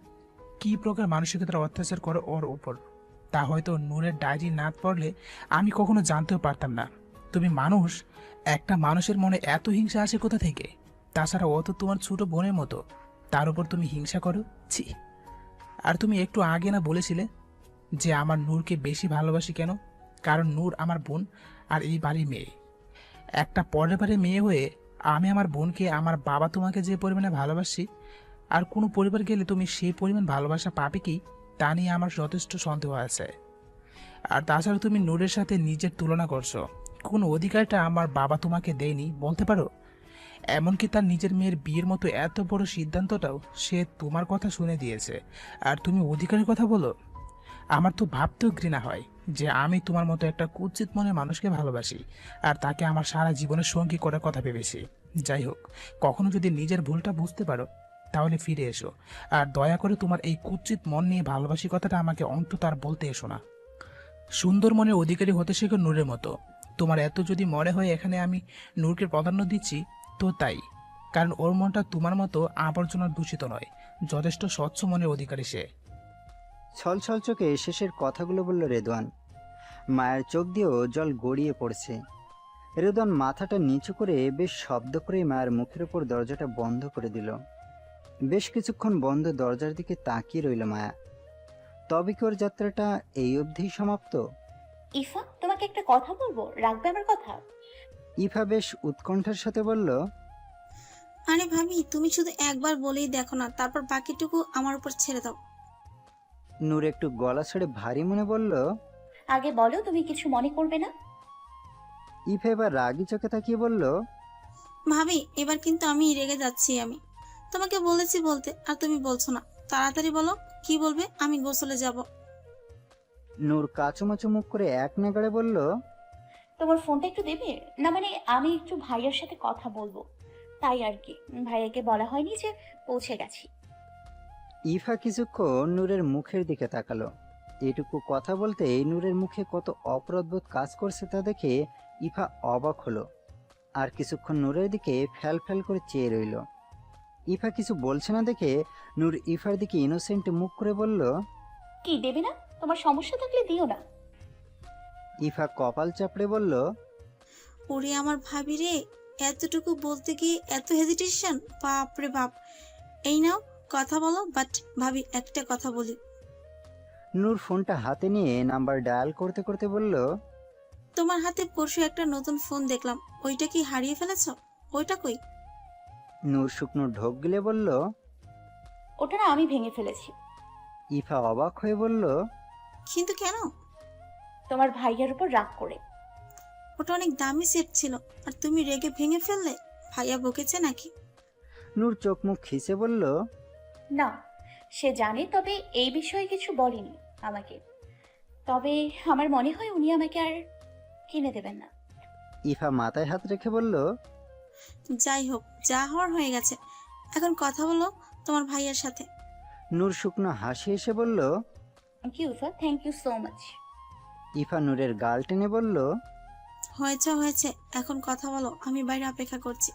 কী প্রকার মানসিকতার অত্যাচার করো ওর ওপর। তা হয়তো নূরের ডায়েরি না পড়লে আমি কখনো জানতেও পারতাম না। তুমি মানুষ, একটা মানুষের মনে এত হিংসা আসে কোথা থেকে? তাছাড়া ও তো তোমার ছোট বোনের মতো, তার উপর তুমি হিংসা করো? ছি! আর তুমি একটু আগে না বলেছিলে যে আমার নূরকে বেশি ভালোবাসি কেন? কারণ নূর আমার বোন আর এই বাড়ির মেয়ে। একটা পরের বাড়ির মেয়ে হয়ে আমি আমার বোনকে, আমার বাবা তোমাকে যে পরিমাণে ভালোবাসি, আর কোনো পরিবার গেলে তুমি সেই পরিমাণ ভালোবাসা পাবে কি তা নিয়ে আমার যথেষ্ট সন্দেহ আছে। আর তাছাড়া তুমি নূরের সাথে নিজের তুলনা করছো। কোন অধিকারটা আমার বাবা তোমাকে দেয়নি বলতে পারো? এমনকি তার নিজের মেয়ের বিয়ের মতো এত বড় সিদ্ধান্তটাও সে তোমার কথা শুনে দিয়েছে, আর তুমি অধিকারের কথা বলো। আমার তো ভাবতেও ঘৃণা হয় যে আমি তোমার মতো একটা কুৎসিত মনের মানুষকে ভালোবাসি আর তাকে আমার সারা জীবনের সঙ্গী করার কথা ভেবেছি। যাই হোক, কখনো যদি নিজের ভুলটা বুঝতে পারো তাহলে ফিরে এসো, আর দয়া করে তোমার এই কুৎসিত মন নিয়ে ভালোবাসি কথাটা আমাকে অন্তত আর বলতে এসো না। সুন্দর মনের অধিকারী হতে শেখো নূরের মতো। তোমার এত যদি মনে হয় এখানে আমি নূরকে প্রাধান্য দিচ্ছি, তো তাই, কারণ ওর মনটা তোমার মতো আবর্জনার দূষিত নয়, যথেষ্ট স্বচ্ছ মনের অধিকারী সে। ছলছল চোখে শেষের কথাগুলো বলল রেদওয়ান। মায়ের চোখ দিয়েও জল গড়িয়ে পড়ছে। রেদওয়ান মাথাটা নিচু করে বেশ শব্দ করে মায়ের মুখের উপর দরজাটা বন্ধ করে দিল। বেশ কিছুক্ষণ বন্ধ দরজার দিকে তাকিয়ে রইল মায়া। তবে কি ওর যাত্রাটা এই অবধিই সমাপ্ত? ইফা, তোমাকে একটা কথা বলবো, রাখবে আমার কথা? ইফা বেশ উৎকণ্ঠার সাথে বলল, আরে ভাবি, তুমি শুধু একবার বলেই দেখো না, তারপর বাকিটুকু আমার উপর ছেড়ে দাও। নূর একটু গলা ছেড়ে ভারী মনে বলল। আগে বলো, তুমি কিছু মনে করবে না? ইফা এবার রাগি চোখে তাকিয়ে বলল, ভাবি, এবার কিন্তু আমি রেগে যাচ্ছি। আমি তোমাকে বলেছি বলতে, আর তুমি বলছো না। তাড়াতাড়ি বলো, কি বলবে? আমি গোসলে যাব। নূর কাচুমাচু মুখ করে এক নাগাড়ে বলল, তোমার ফোনটা একটু দেবে? না মানে আমি একটু ভাইয়ার সাথে কথা বলবো, তাই আর কি। ভাইয়াকে বলা হয়নি যে পৌঁছে গেছি। ইফা কিছুক্ষণ নূরের মুখের দিকে তাকালো। এটুকু কথা বলতে নূরের মুখে কত অপরাধবোধ কাজ করছে তা দেখে ইফা অবাক হলো, আর কিছুক্ষণ নূরের দিকে ফ্যাল ফ্যাল করে চেয়ে রইল। ইফা কিছু বলছে না দেখে নূর ইফার দিকে ইনোসেন্ট মুখ করে বলল, কি দেবে না? তোমার সমস্যা থাকলে দিও না। ইফা কপাল চাপড়ে বলল, ওরে আমার ভাবি রে, এতটুকু বলতে গিয়ে এত হেজিটেশন! বাপ রে বাপ। এই নাও, কথা বলো। বাট ভাবি, একটা কথা বলি। নূর ফোনটা হাতে নিয়ে নাম্বার ডায়াল করতে করতে বলল, তোমার হাতে পরশু একটা নতুন ফোন দেখলাম, ওইটা কি হারিয়ে ফেলেছো? ওইটা কই? নূর শুকনো ঢোক গিলে বলল। ওটা না আমি ভেঙে ফেলেছি। ইফা অবাক হয়ে বলল, কিন্তু কেন? তোমার ভাইয়ার উপর রাগ করে। ওটা অনেক দামি সেট ছিল, আর তুমি রেগে ভেঙে ফেললে? ভাইয়া বকেছে নাকি? নূর চোখ মুখ খিসে বলল, না, সে জানে, তবে এই বিষয়ে কিছু বলেনি আমাকে। তবে আমার মনে হয় উনি আমাকে আর কিনে দেবেন না। ইফা মাথায় হাত রেখে বলল, যাই হোক, যা হওয়ার হয়ে গেছে। এখন কথা বলো তোমার ভাইয়ার সাথে। নূর শুকনো হাসি এসে বলল। Thank you Ifa, thank you so much. Ifa নূরের গাল টেনে বলল, হয়েছে হয়েছে, এখন কথা বলো, আমি বাইরে অপেক্ষা করছি।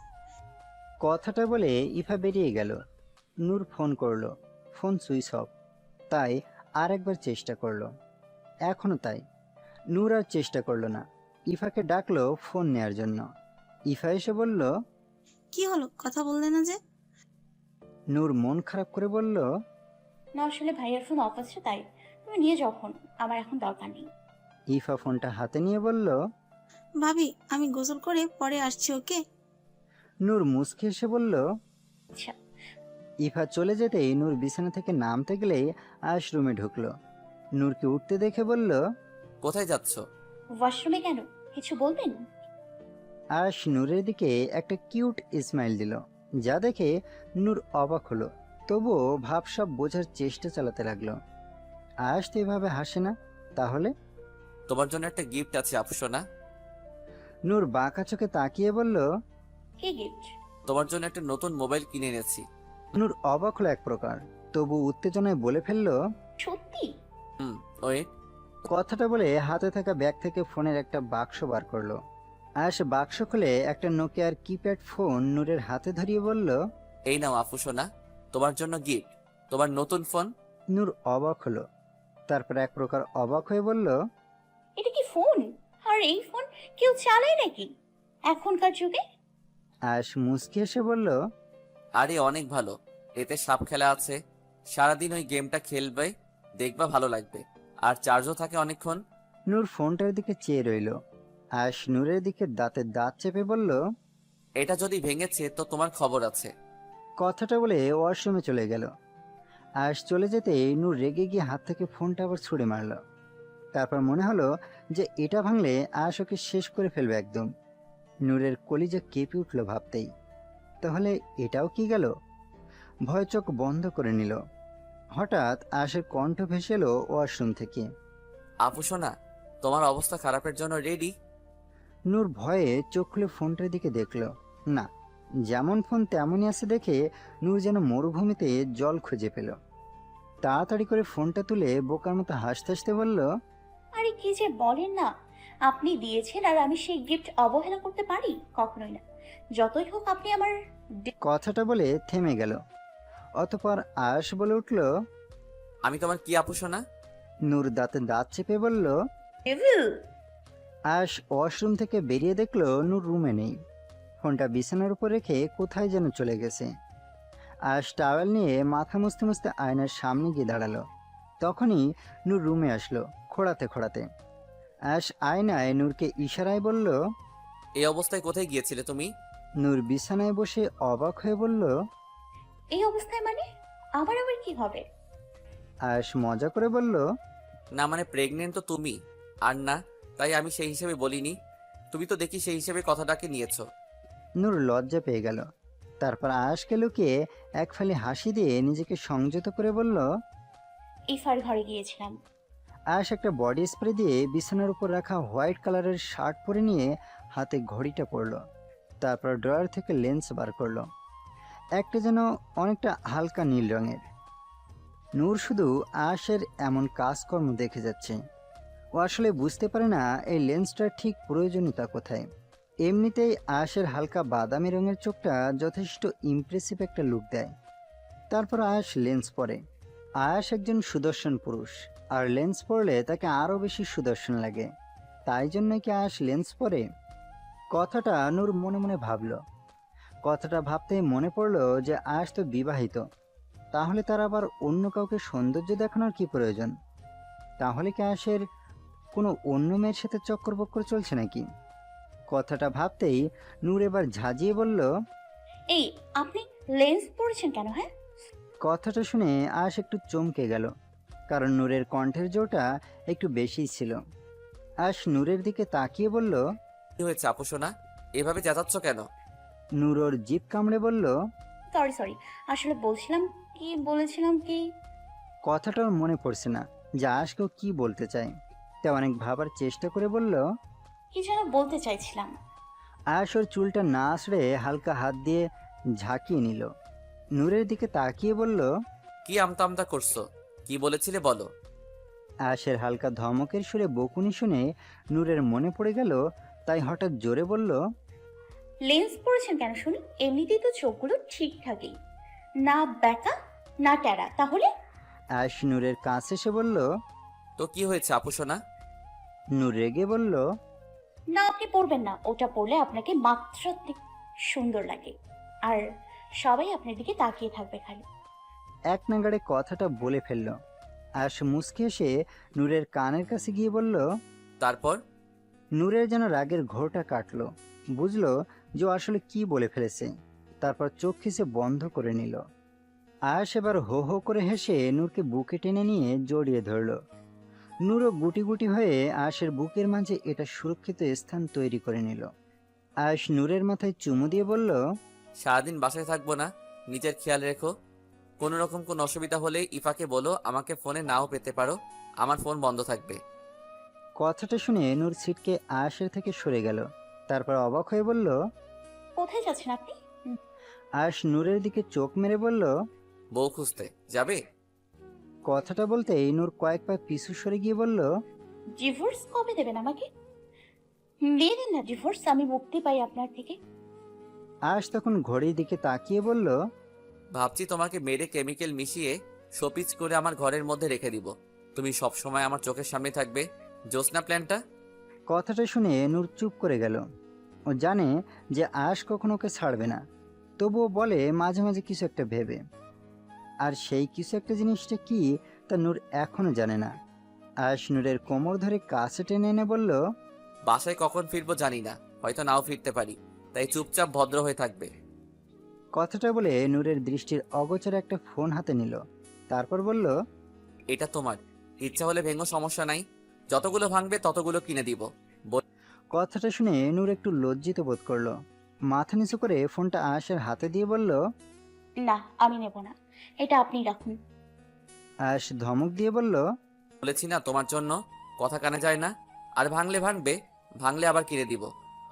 কথাটা বলে ইফা বেরিয়ে গেল। নূর ফোন করলো, ফোন সুইচ অফ। তাই আর একবার চেষ্টা করলো, এখনো তাই। নূর আর চেষ্টা করলো না, ইফাকে ডাকলো ফোন নেয়ার জন্য। ইফা এসে বলল, কি হলো, কথা বললে না যে? নূর মন খারাপ করে বলল, না আসলে ভাইয়ার ফোন অফ আছে, তাই তুমি নিয়ে যখন, আমার এখন দরকার নেই। ইফা ফোনটা হাতে নিয়ে বলল, ভাবি, আমি গোসল করে পরে আসছি, ওকে? নূর মুচকে এসে বলল। আচ্ছা। ইফা চলে যেতেই নূর বিছানা থেকে নামতে গেলেই আশ রুমে ঢুকলো। নূরকে উঠতে দেখে বলল, কোথায় যাচ্ছ? ওয়াশরুমে কেন, কিছু বলবেন? আশ নূরের দিকে একটা কিউট স্মাইল দিল, যা দেখে নূর অবাক হলো, তবুও ভাবসাব বোঝার চেষ্টা চালাতে লাগলো। আশ তো এভাবে হাসে না, তাহলে? তোমার জন্য একটা গিফট আছে আফসোনা। নূর বাঁকা চোখে তাকিয়ে বলল। কি গিফট? তোমার জন্য একটা নতুন মোবাইল কিনে এনেছি। নূর অবাক হলো এক প্রকার, তবু উত্তেজনায় বলে ফেললো, সত্যি? ওয়েট। কথাটা বলে হাতে থাকা ব্যাগ থেকে ফোনের একটা বাক্স বার করলো। আশ বাক্স খুলে একটা নোকিয়ার কিপ্যাড ফোন নূরের হাতে ধরিয়ে বলল, এই নাও আফসোনা, তোমার জন্য গিফট, তোমার নতুন ফোন। নূর অবাক হলো, তারপর এক প্রকার অবাক হয়ে বলল, এটা কি ফোন? আর এই ফোন কেউ চালায় নাকি এখনকার যুগে? আশ মুচকি এসে বলল, আরে অনেক ভালো, এতে সাপ খেলা আছে, সারাদিন ওই গেমটা খেলবে, দেখবা ভালো লাগবে, আর চার্জও থাকে অনেকক্ষণ। নূর ফোনটার দিকে চেয়ে রইল। আশ নূরের দিকে দাঁতে দাঁত চেপে বলল, এটা যদি ভেঙেছে তো তোমার খবর আছে। কথাটা বলে ওয়াশরুমে চলে গেল। আশ চলে যেতেই নূর রেগে গিয়ে হাত থেকে ফোনটা আবার ছুঁড়ে মারল। তারপর মনে হলো যে এটা ভাঙলে আশ ওকে শেষ করে ফেলবে একদম। নূরের কলিজা কেঁপে উঠল ভাবতেই। তাহলে এটাও কি গেল? ভয় চোখ বন্ধ করে নিল। হঠাৎ আয়াসের কণ্ঠ ভেসে এলো ওয়াশরুম থেকে। আপু সোনা, তোমার অবস্থা খারাপের জন্য রেডি? নূর ভয়ে চোখ খুলে ফোনটার দিকে দেখল। না, যেমন ফোন তেমনই আছে দেখে নূর যেন মরুভূমিতে জল খুঁজে পেল। তাড়াতাড়ি করে ফোনটা তুলে বোকার মতো হাসতে হাসতে বলল, আরে কি যে বলেন না, আপনি দিয়েছেন আর আমি সেই গিফট অবহেলা করতে পারি? কখনোই না। যতই হোক আপনি আমার কথাটা বলে থেমে গেল। অতঃপর আয়াস বলে উঠল। আমি তোমার কি আপু সোনা? নূর দাঁতে দাঁত চেপে বলল। ডেভিল। আয়াস ওয়াশরুম থেকে বেরিয়ে দেখলো নূর রুমে নেই। ফোনটা বিছানার উপর রেখে কোথায় যেন চলে গেছে। আয়াস টাওয়েল নিয়ে মাথা মুছতে মুছতে আয়নার সামনে গিয়ে দাঁড়ালো। তখনই নূর রুমে আসলো খোঁড়াতে খোঁড়াতে। আয়াস আয়নায় নূরকে ইশারায় বলল। এই অবস্থায় কোথায় গিয়েছিলে তুমি? নূর বিছানায় বসে অবাক হয়ে বলল। এই অবস্থায় মানে? আমার আবার কি হবে? আয়াস মজা করে বলল। না মানে প্রেগনেন্ট তো তুমি, আর না তাই আমি সেই হিসেবে বলিনি। তুমি তো দেখি সেই হিসেবে কথাটাকে নিয়েছো। নূর লজ্জা পেয়ে গেল। তারপর আয়াসকে লুকিয়ে এক ফালি হাসি দিয়ে নিজেকে সংযত করে বলল। ইফার ঘরে গিয়েছিলাম। আয়াস একটা বডি স্প্রে দিয়ে বিছানার উপর রাখা হোয়াইট কালারের শার্ট পরে নিয়ে হাতে ঘড়িটা পরল। তারপর ড্রয়ার থেকে লেন্স বার করলো, একটা যেন অনেকটা হালকা নীল রঙের। নূর শুধু আয়াসের এমন কাজকর্ম দেখে যাচ্ছে। ও আসলে বুঝতে পারে না এই লেন্সটার ঠিক প্রয়োজনীয়তা কোথায়। এমনিতেই আয়াসের হালকা বাদামি রঙের চোখটা যথেষ্ট ইমপ্রেসিভ একটা লুক দেয়। তারপর আয়াস লেন্স পরে। আয়াস একজন সুদর্শন পুরুষ, আর লেন্স পরলে তাকে আরও বেশি সুদর্শন লাগে। তাই জন্যই কি আয়াস লেন্স পরে? কথাটা নূর মনে মনে ভাবল। কথাটা ভাবতেই মনে পড়ল যে আয়াস তো বিবাহিত। তাহলে তার আবার অন্য কাউকে সৌন্দর্য দেখানোর কি প্রয়োজন? তাহলে কি আয়াসের কোনো অন্য মেয়ের সাথে চক্কর বক্কর চলছে নাকি? কথাটা ভাবতেই নূর এবার ঝাঁঝিয়ে বলল। এই, আপনি লেন্স পরেছেন কেন? হ্যাঁ, কথাটা শুনে আয়াস একটু চমকে গেল, কারণ নূরের কণ্ঠের জোরটা একটু বেশিই ছিল। আয়াস নূরের দিকে তাকিয়ে বলল। কি হয়েছে আপু সোনা, এভাবে চেঁচাচ্ছ কেন? নূর ওর জিভ কামড়ে বলল। সরি সরি, আসলে বলেছিলাম কি। কথাটা ওর মনে পড়ছে না যে আয়াসকেও কি বলতে চায়। তা অনেক ভাবার চেষ্টা করে বলল। কি যেন বলতে চাইছিলাম। আয়াস ওর চুলটা না আঁচড়ে হালকা হাত দিয়ে ঝাঁকিয়ে নিল। নূরের দিকে তাকিয়ে বলল। কি আমতা আমতা করছো? কি বলেছিলে বলো। আয়াসের হালকা ধমকের সুরে বকুনি শুনে নূরের মনে পড়ে গেল, তাই হঠাৎ জোরে বলল। লেন্স পরেছেন কেন শুনি? এমনিতেই তো চোখগুলো ঠিকঠাকই, না ব্যাকা না ট্যারা, তাহলে? আয়াস নূরের কাছে এসে বলল। তো কি হয়েছে আপু সোনা? নূর রেগে বলল। না, আপনি পরবেন না। ওটা পরলে আপনাকে মাত্রাতিক সুন্দর লাগে, আর সবাই আপনার দিকে তাকিয়ে থাকবে খালি। এক নাগাড়ে কথাটা বলে ফেলল। আয়াস মুচকে এসে নূরের কানের কাছে গিয়ে বলল। তারপর? নূরের যেন রাগের ঘোরটা কাটলো। বুঝলো যে ও আসলে কি বলে ফেলেছে। তারপর চোখ খিচে বন্ধ করে নিল। আয়াস এবার হো হো করে হেসে নূরকে বুকে টেনে নিয়ে জড়িয়ে ধরল। নূরও গুটি গুটি হয়ে আয়াসের বুকের মাঝে এটা সুরক্ষিত স্থান তৈরি করে নিল। আয়াস নূরের মাথায় চুমু দিয়ে বলল। সারাদিন বাসায় থাকবো না, নিজের খেয়াল রেখো। কোনো রকম কোনো অসুবিধা হলে ইফাকে বলো, আমাকে ফোনে নাও পেতে পারো, আমার ফোন বন্ধ থাকবে। কথাটা শুনে নূর ছিটকে আয়াসের থেকে সরে গেল। তারপর অবাক হয়ে বলল। কোথায় যাচ্ছেন আপনি? আয়াস নূরের দিকে চোখ মেরে বলল। বউ খুঁজতে যাবে? কথাটা বলতেই নূর কয়েক পা পিছু সরে গিয়ে বলল। ডিভোর্স কবে দেবেন আমাকে? দিয়ে দিন না ডিভোর্স, আমি মুক্তি পাই আপনার থেকে। আয়াস তখন ঘড়ির দিকে তাকিয়ে বলল। ভাবছি তোমাকে মেরে কেমিক্যাল মিশিয়ে শোপিস করে আমার ঘরের মধ্যে রেখে দিব, তুমি সব সময় আমার চোখের সামনে থাকবে। জোসনা প্ল্যানটা? কথাটা শুনে নূর চুপ করে গেল। ও জানে যে আয়াস কখনো ওকে ছাড়বে না, তবুও বলে মাঝে মাঝে কিছু একটা ভেবে। আর সেই কিছু একটা জিনিসটা কি তা নূর এখনো জানে না। আয়াস নূরের কোমর ধরে কাছে টেনে এনে বলল। বাসায় কখন ফিরবো জানি না, হয়তো নাও ফিরতে পারি, তাই চুপচাপ ভদ্র হয়ে থাকবে। কথাটা বলে নূরের দৃষ্টির অগোচরে একটা ফোন হাতে নিল। তারপর বলল। এটা তোমার, ইচ্ছা হলে ভেঙো, সমস্যা নাই, যতগুলো ভাঙবে ততগুলো কিনে দিব। কথাটা শুনে নূর একটু লজ্জিত বোধ করলো। মাথা নিচু করে ফোনটা আয়াসের হাতে দিয়ে বলল। না, আমি নেব না, এটা আপনি রাখুন। আয়াস ধমক দিয়ে বলল। বলেছি না তোমার জন্য কথা কানে যায় না। আর ভাঙলে ভাঙবে, ভাঙলে আবার কিনে দিব।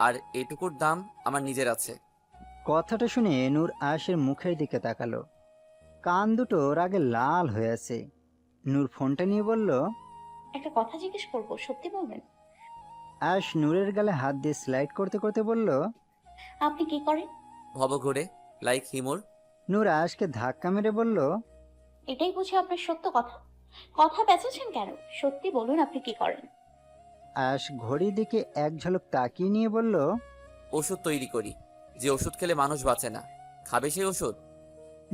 আর এইটুকুর দাম আমার নিজের আছে। কথাটা শুনে নূর আয়াসের মুখের দিকে তাকালো। কান দুটো রাগে লাল হয়ে আছে। নূর ফোনটা নিয়ে বলল। একটা কথা জিজ্ঞেস করবো, সত্যি বলবেন? আয়াস নূরের গালে হাত দিয়ে স্লাইড করতে করতে বলল। আপনি কি করেন? ভব ঘুরে, লাইক হিমুর। নূর আয়াসকে ধাক্কা মেরে বলল। এটাই বুঝি আপনার সত্য কথা? কথা বেঁচেছেন কেন? সত্যি বলুন, আপনি কি করেন? আয়াস ঘড়ির দিকে এক ঝলক তাকিয়ে নিয়ে বলল। ওষুধ তৈরি করি, যে ওষুধ খেলে মানুষ বাঁচে না। খাবে সেই ওষুধ?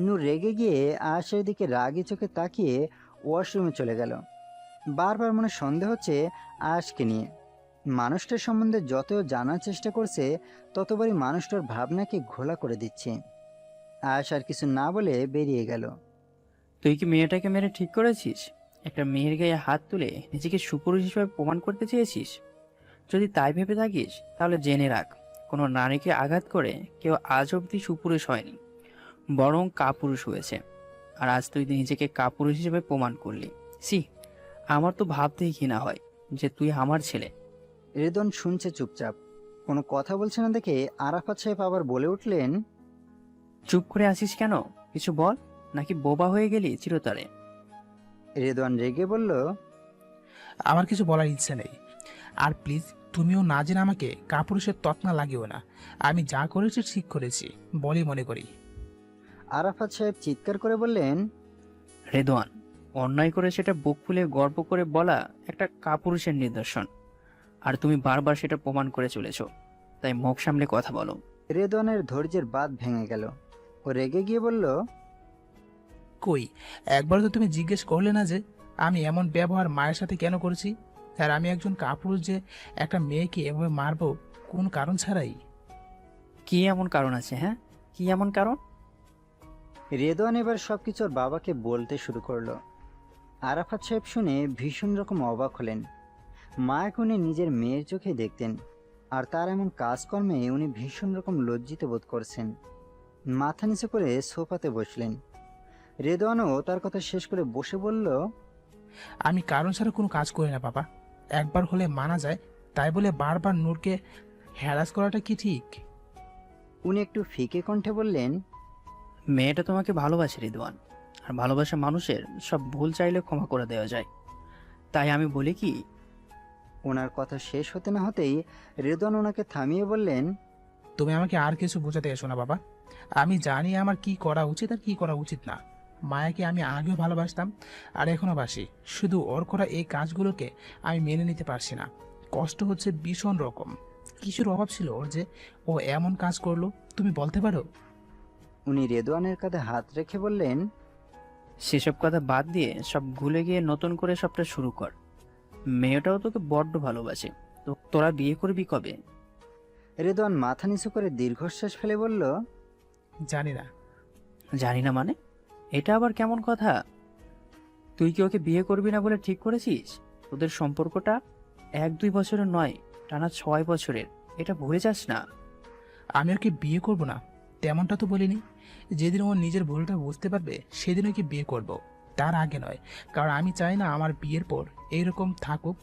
নূর রেগে গিয়ে আয়াসের দিকে রাগি চোখে তাকিয়ে ওয়াশরুমে চলে গেল। বারবার মনে সন্দেহ হচ্ছে আয়াসকে নিয়ে। মানুষটার সম্বন্ধে যত জানার চেষ্টা করছে ততবারই মানুষটার ভাবনাকে ঘোলা করে দিচ্ছে। আয়াস আর কিছু না বলে বেরিয়ে গেল। তুই কি মেয়েটাকে মেরে ঠিক করেছিস? একটা মেয়ের গায়ে হাত তুলে নিজেকে সুপুরুষ হিসেবে প্রমাণ করতে চেয়েছিস? যদি তাই ভেবে থাকিস তাহলে জেনে রাখ, কোনো নারীকে আঘাত করে কেউ আজ অবধি সুপুরুষ হয়নি, বরং কাপুরুষ হয়েছে। আর আজ তুই নিজেকে কাপুরুষ হিসেবে প্রমাণ করলি। সি, আমার তো ভাবতেই ঘৃণা হয় যে তুই আমার ছেলে। রেদন শুনছে চুপচাপ, কোনো কথা বলছে না দেখে আরাফাত সাহেব আবার বলে উঠলেন। চুপ করে আছিস কেন? কিছু বল, নাকি বোবা হয়ে গেলি চিরতরে? রেদওয়ান রেগে বলল। আমার কিছু বলার ইচ্ছে নেই। আর প্লিজ তুমিও না জেনে আমাকে কাপুরুষের তৎনা লাগিও না। আমি যা করেছি ঠিক করেছি বলে মনে করি। আরাফাত সাহেব চিৎকার করে বললেন। রেদওয়ান, অন্যায় করে সেটা বুক ফুলে গর্ব করে বলা একটা কাপুরুষের নিদর্শন। আর তুমি বারবার সেটা প্রমাণ করে চলেছ, তাই মুখ সামলে কথা বলো। রেদওয়ানের ধৈর্যের বাঁধ ভেঙে গেল। ও রেগে গিয়ে বলল। কই, একবার তো তুমি জিজ্ঞেস করলে না যে আমি এমন ব্যবহার মায়ের সাথে কেন করেছি? আর আমি একজন কাপুরুষ যে একটা মেয়েকে এভাবে মারবো কোন কারণ ছাড়াই? কি এমন কারণ আছে? হ্যাঁ, কি এমন কারণ? রেদওয়ান এবার সবকিছু ওর বাবাকে বলতে শুরু করলো। আরাফাত সাহেব শুনে ভীষণ রকম অবাক হলেন। মা এখন নিজের মেয়ের চোখে দেখতেন, আর তার এমন কাজকর্মে উনি ভীষণ রকম লজ্জিত বোধ করছেন। মাথা নিচু করে সোফাতে বসলেন। রেদওয়ানও তার কথা শেষ করে বসে বলল। আমি কারণ ছাড়া কোনো কাজ করি না বাবা। একবার হলে মানা যায়, তাই বলে বারবার নূরকে হ্যারাস করাটা কি ঠিক? উনি একটু ফিকে কণ্ঠে বললেন। মেয়েটা তোমাকে ভালোবাসে রিদওয়ান, আর ভালোবাসা মানুষের সব ভুল চাইলে ক্ষমা করে দেওয়া যায়। তাই আমি বলি কি। ওনার কথা শেষ হতে না হতেই রেদওয়ান ওনাকে থামিয়ে বললেন। তুমি আমাকে আর কিছু বোঝাতে এসো না বাবা। আমি জানি আমার কি করা উচিত আর কি করা উচিত না। মায়াকে আমি আগেও ভালোবাসতাম, আর এখনো বাসি। শুধু ওর করা এই কাজগুলোকে আমি মেনে নিতে পারছি না। কষ্ট হচ্ছে ভীষণ রকম। কিছুর অভাব ছিল ওর যে ও এমন কাজ করলো? তুমি বলতে পারো? উনি রেদওয়ানের কাঁধে হাত রেখে বললেন। সেসব কথা বাদ দিয়ে সব ভুলে গিয়ে নতুন করে সবটা শুরু কর। মেয়েটাও তোকে বড্ড ভালোবাসে। তো তোরা বিয়ে করবি কবে? রেদওয়ান মাথা নিচু করে দীর্ঘশ্বাস ফেলে বলল। জানি না। জানি না মানে? এটা আবার কেমন কথা? তুই কি ওকে বিয়ে করবি না বলে ঠিক করেছিস? তোদের সম্পর্কটা 1-2 বছরের নয়, টানা 6 বছরের। এটা ভুলে যাস না। আমি ওকে বিয়ে করব না তেমনটা তো বলিনি। যেদিন ও নিজের ভুলটা বুঝতে পারবে সেদিন ওকে বিয়ে করব, তার আগে নয়। কারণ আমি চাই না আমার বিয়ের পর এইরকম থাকুক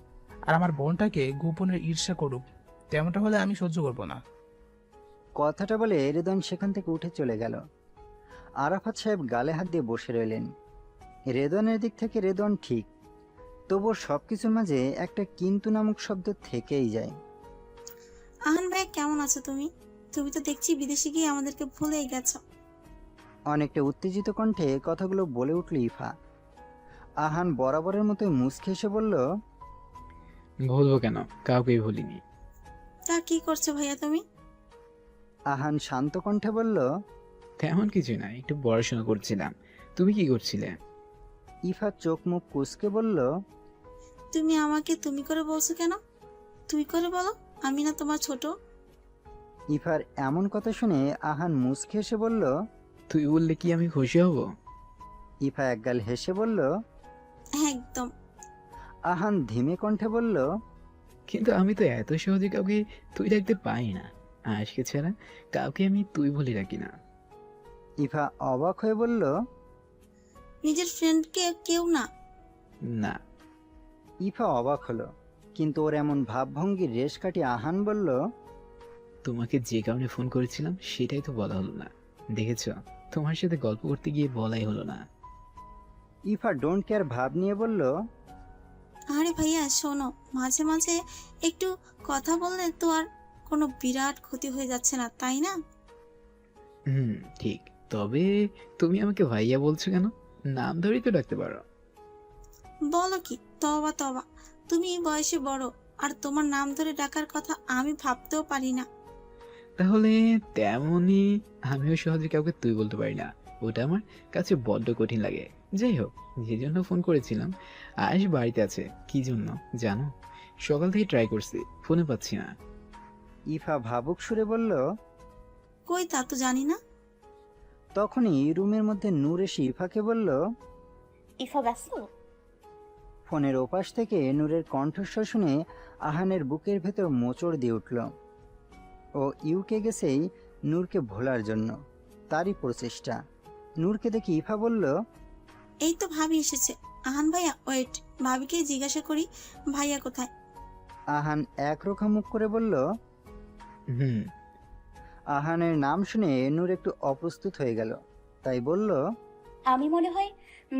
আর আমার বোনটাকে গোপনের ঈর্ষা করুক। তেমনটা হলে আমি সহ্য করব না। কথাটা বলে রেদওয়ান সেখান থেকে উঠে চলে গেল। আরাফাত সাহেব গালে হাত দিয়ে বসে রইলেন। রেদওয়ানের দিক থেকে রেদওয়ান ঠিক, তবুও সবকিছুর মাঝে একটা কিন্তু নামক শব্দ থেকেই যায়। আহান ভাই, কেমন আছো তুমি? তুমি তো দেখছি বিদেশে গিয়ে আমাদেরকে ভুলেই গেছো। অনেকটা উত্তেজিত কণ্ঠে কথাগুলো বলে উঠল ইফা। আহান বরাবরের মতো মুচকে এসে বলল। ভুলবো কেন? কাউকেই ভুলিনি। তা কি করছো ভাইয়া তুমি? আহান শান্ত কণ্ঠে বলল। তেমন কিছু না, একটু পড়াশোনা করছিলাম। তুমি কি করছিলে? ইফা চোখ মুখ কুঁচকে বলল। তুমি আমাকে তুমি করে বলছো কেন? তুই করে বলো, আমি না তোমার ছোট? ইফার এমন কথা শুনে আহান মুচকে এসে বলল। তুই বললে কি আমি খুশি হব? ইফা একগাল হেসে বলল। একদম। আহান ধিমে কণ্ঠে বলল। কিন্তু আমি তো এত সহজে কাউকে তুই ডাকতে পাই না। আজকে ছাড়া কাউকে আমি তুই বলি রাখি না। ইভা অবাক হয়ে বলল, নিজের ফ্রেন্ডকে কেউ না? না। ইভা অবাক হলো, কিন্তু ওর এমন ভাবভঙ্গির রেশ কাটিয়ে আহান বলল, তোমাকে যে কারণে ফোন করেছিলাম সেটাই তো বলা হলো না। দেখেছ, তোমার সাথে গল্প করতে গিয়ে বলাই হলো না। ইভা ডোন্ট কেয়ার ভাব নিয়ে বলল, আরে ভাইয়া শোনো, মাঝে মাঝে একটু কথা বললে তো আর কোনো বিরাট ক্ষতি হয়ে যাচ্ছে না, তাই না? হুম, ঠিক। তবে তুমি আমাকে ভাইয়া বলছো কেন? নাম ধরেই তো ডাকতে পারো। বলো কি, তবা তবা, তুমি এই বয়সে বড়, আর তোমার নাম ধরে ডাকার কথা আমি ভাবতেও পারি না। তাহলে তেমনি আমিও সহজে কাউকে তুই বলতে পারি না। ওটা আমার কাছে বড্ড কঠিন লাগে। যাই হোক, যে জন্য ফোন করেছিলাম, আয়েশ বাড়িতে আছে। কি জন্য জানো? সকাল থেকে ট্রাই করছি, ফোনে পাচ্ছি না। ইভা ভাবুক সুরে বলল। কই তা তো জানি না। তখনই রুমের মধ্যে নূর এসে ইভাকে বলল। ইফা ব্যস্ত? ফোনের ওপাশ থেকে নূরের কণ্ঠস্বর শুনে আহানের বুকের ভেতর মোচড় দিয়ে উঠল। ও ইউকে গেছেই নূরকে ভোলার জন্য, তারই প্রচেষ্টা। নূরকে দেখে ইভা বলল, এই তো ভাবি এসেছে। আহান ভাইয়া ওয়েট, ভাবিকে জিজ্ঞাসা করি ভাইয়া কোথায়। আহান একরোখা মুখ করে বলল। হুম। আহানের নাম শুনে নূর একটু অপ্রস্তুত হয়ে গেল, তাই বলল, আমি মনে হয়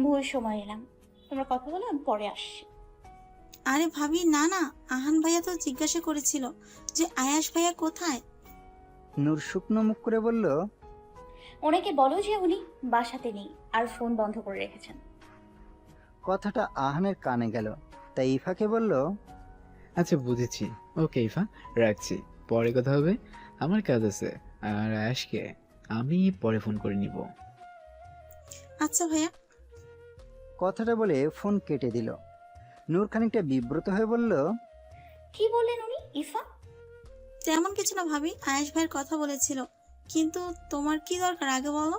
ভুল সময় এলাম, তোমরা কথা বলো, আমি পরে আসছি। আরে ভাবি না না, আহান ভাইয়া তো জিজ্ঞাসা করেছিল যে আয়াস ভাইয়া কোথায়। নূর শুকনো মুখ করে বলল, ওনাকে বলো যে উনি বাসাতে নেই আর ফোন বন্ধ করে রেখেছেন। কথাটা আহানের কানে গেল, তাই ইফাকে বলল, আচ্ছা বুঝেছি। ওকে ইফা, রাখছি, পরে কথা হবে। আমার কাজ আছে। আর আয়াশকে আমি পরে ফোন করে নিব। আচ্ছা ভাইয়া। কথাটা বলে ফোন কেটে দিল। নূর খানিকটা বিব্রত হয়ে বলল, কি বললেন উনি? ইফা? তেমন কিছু না ভাবি, আয়াস ভাইয়ের কথা বলেছিল। কিন্তু তোমার কি দরকার আগে বলো।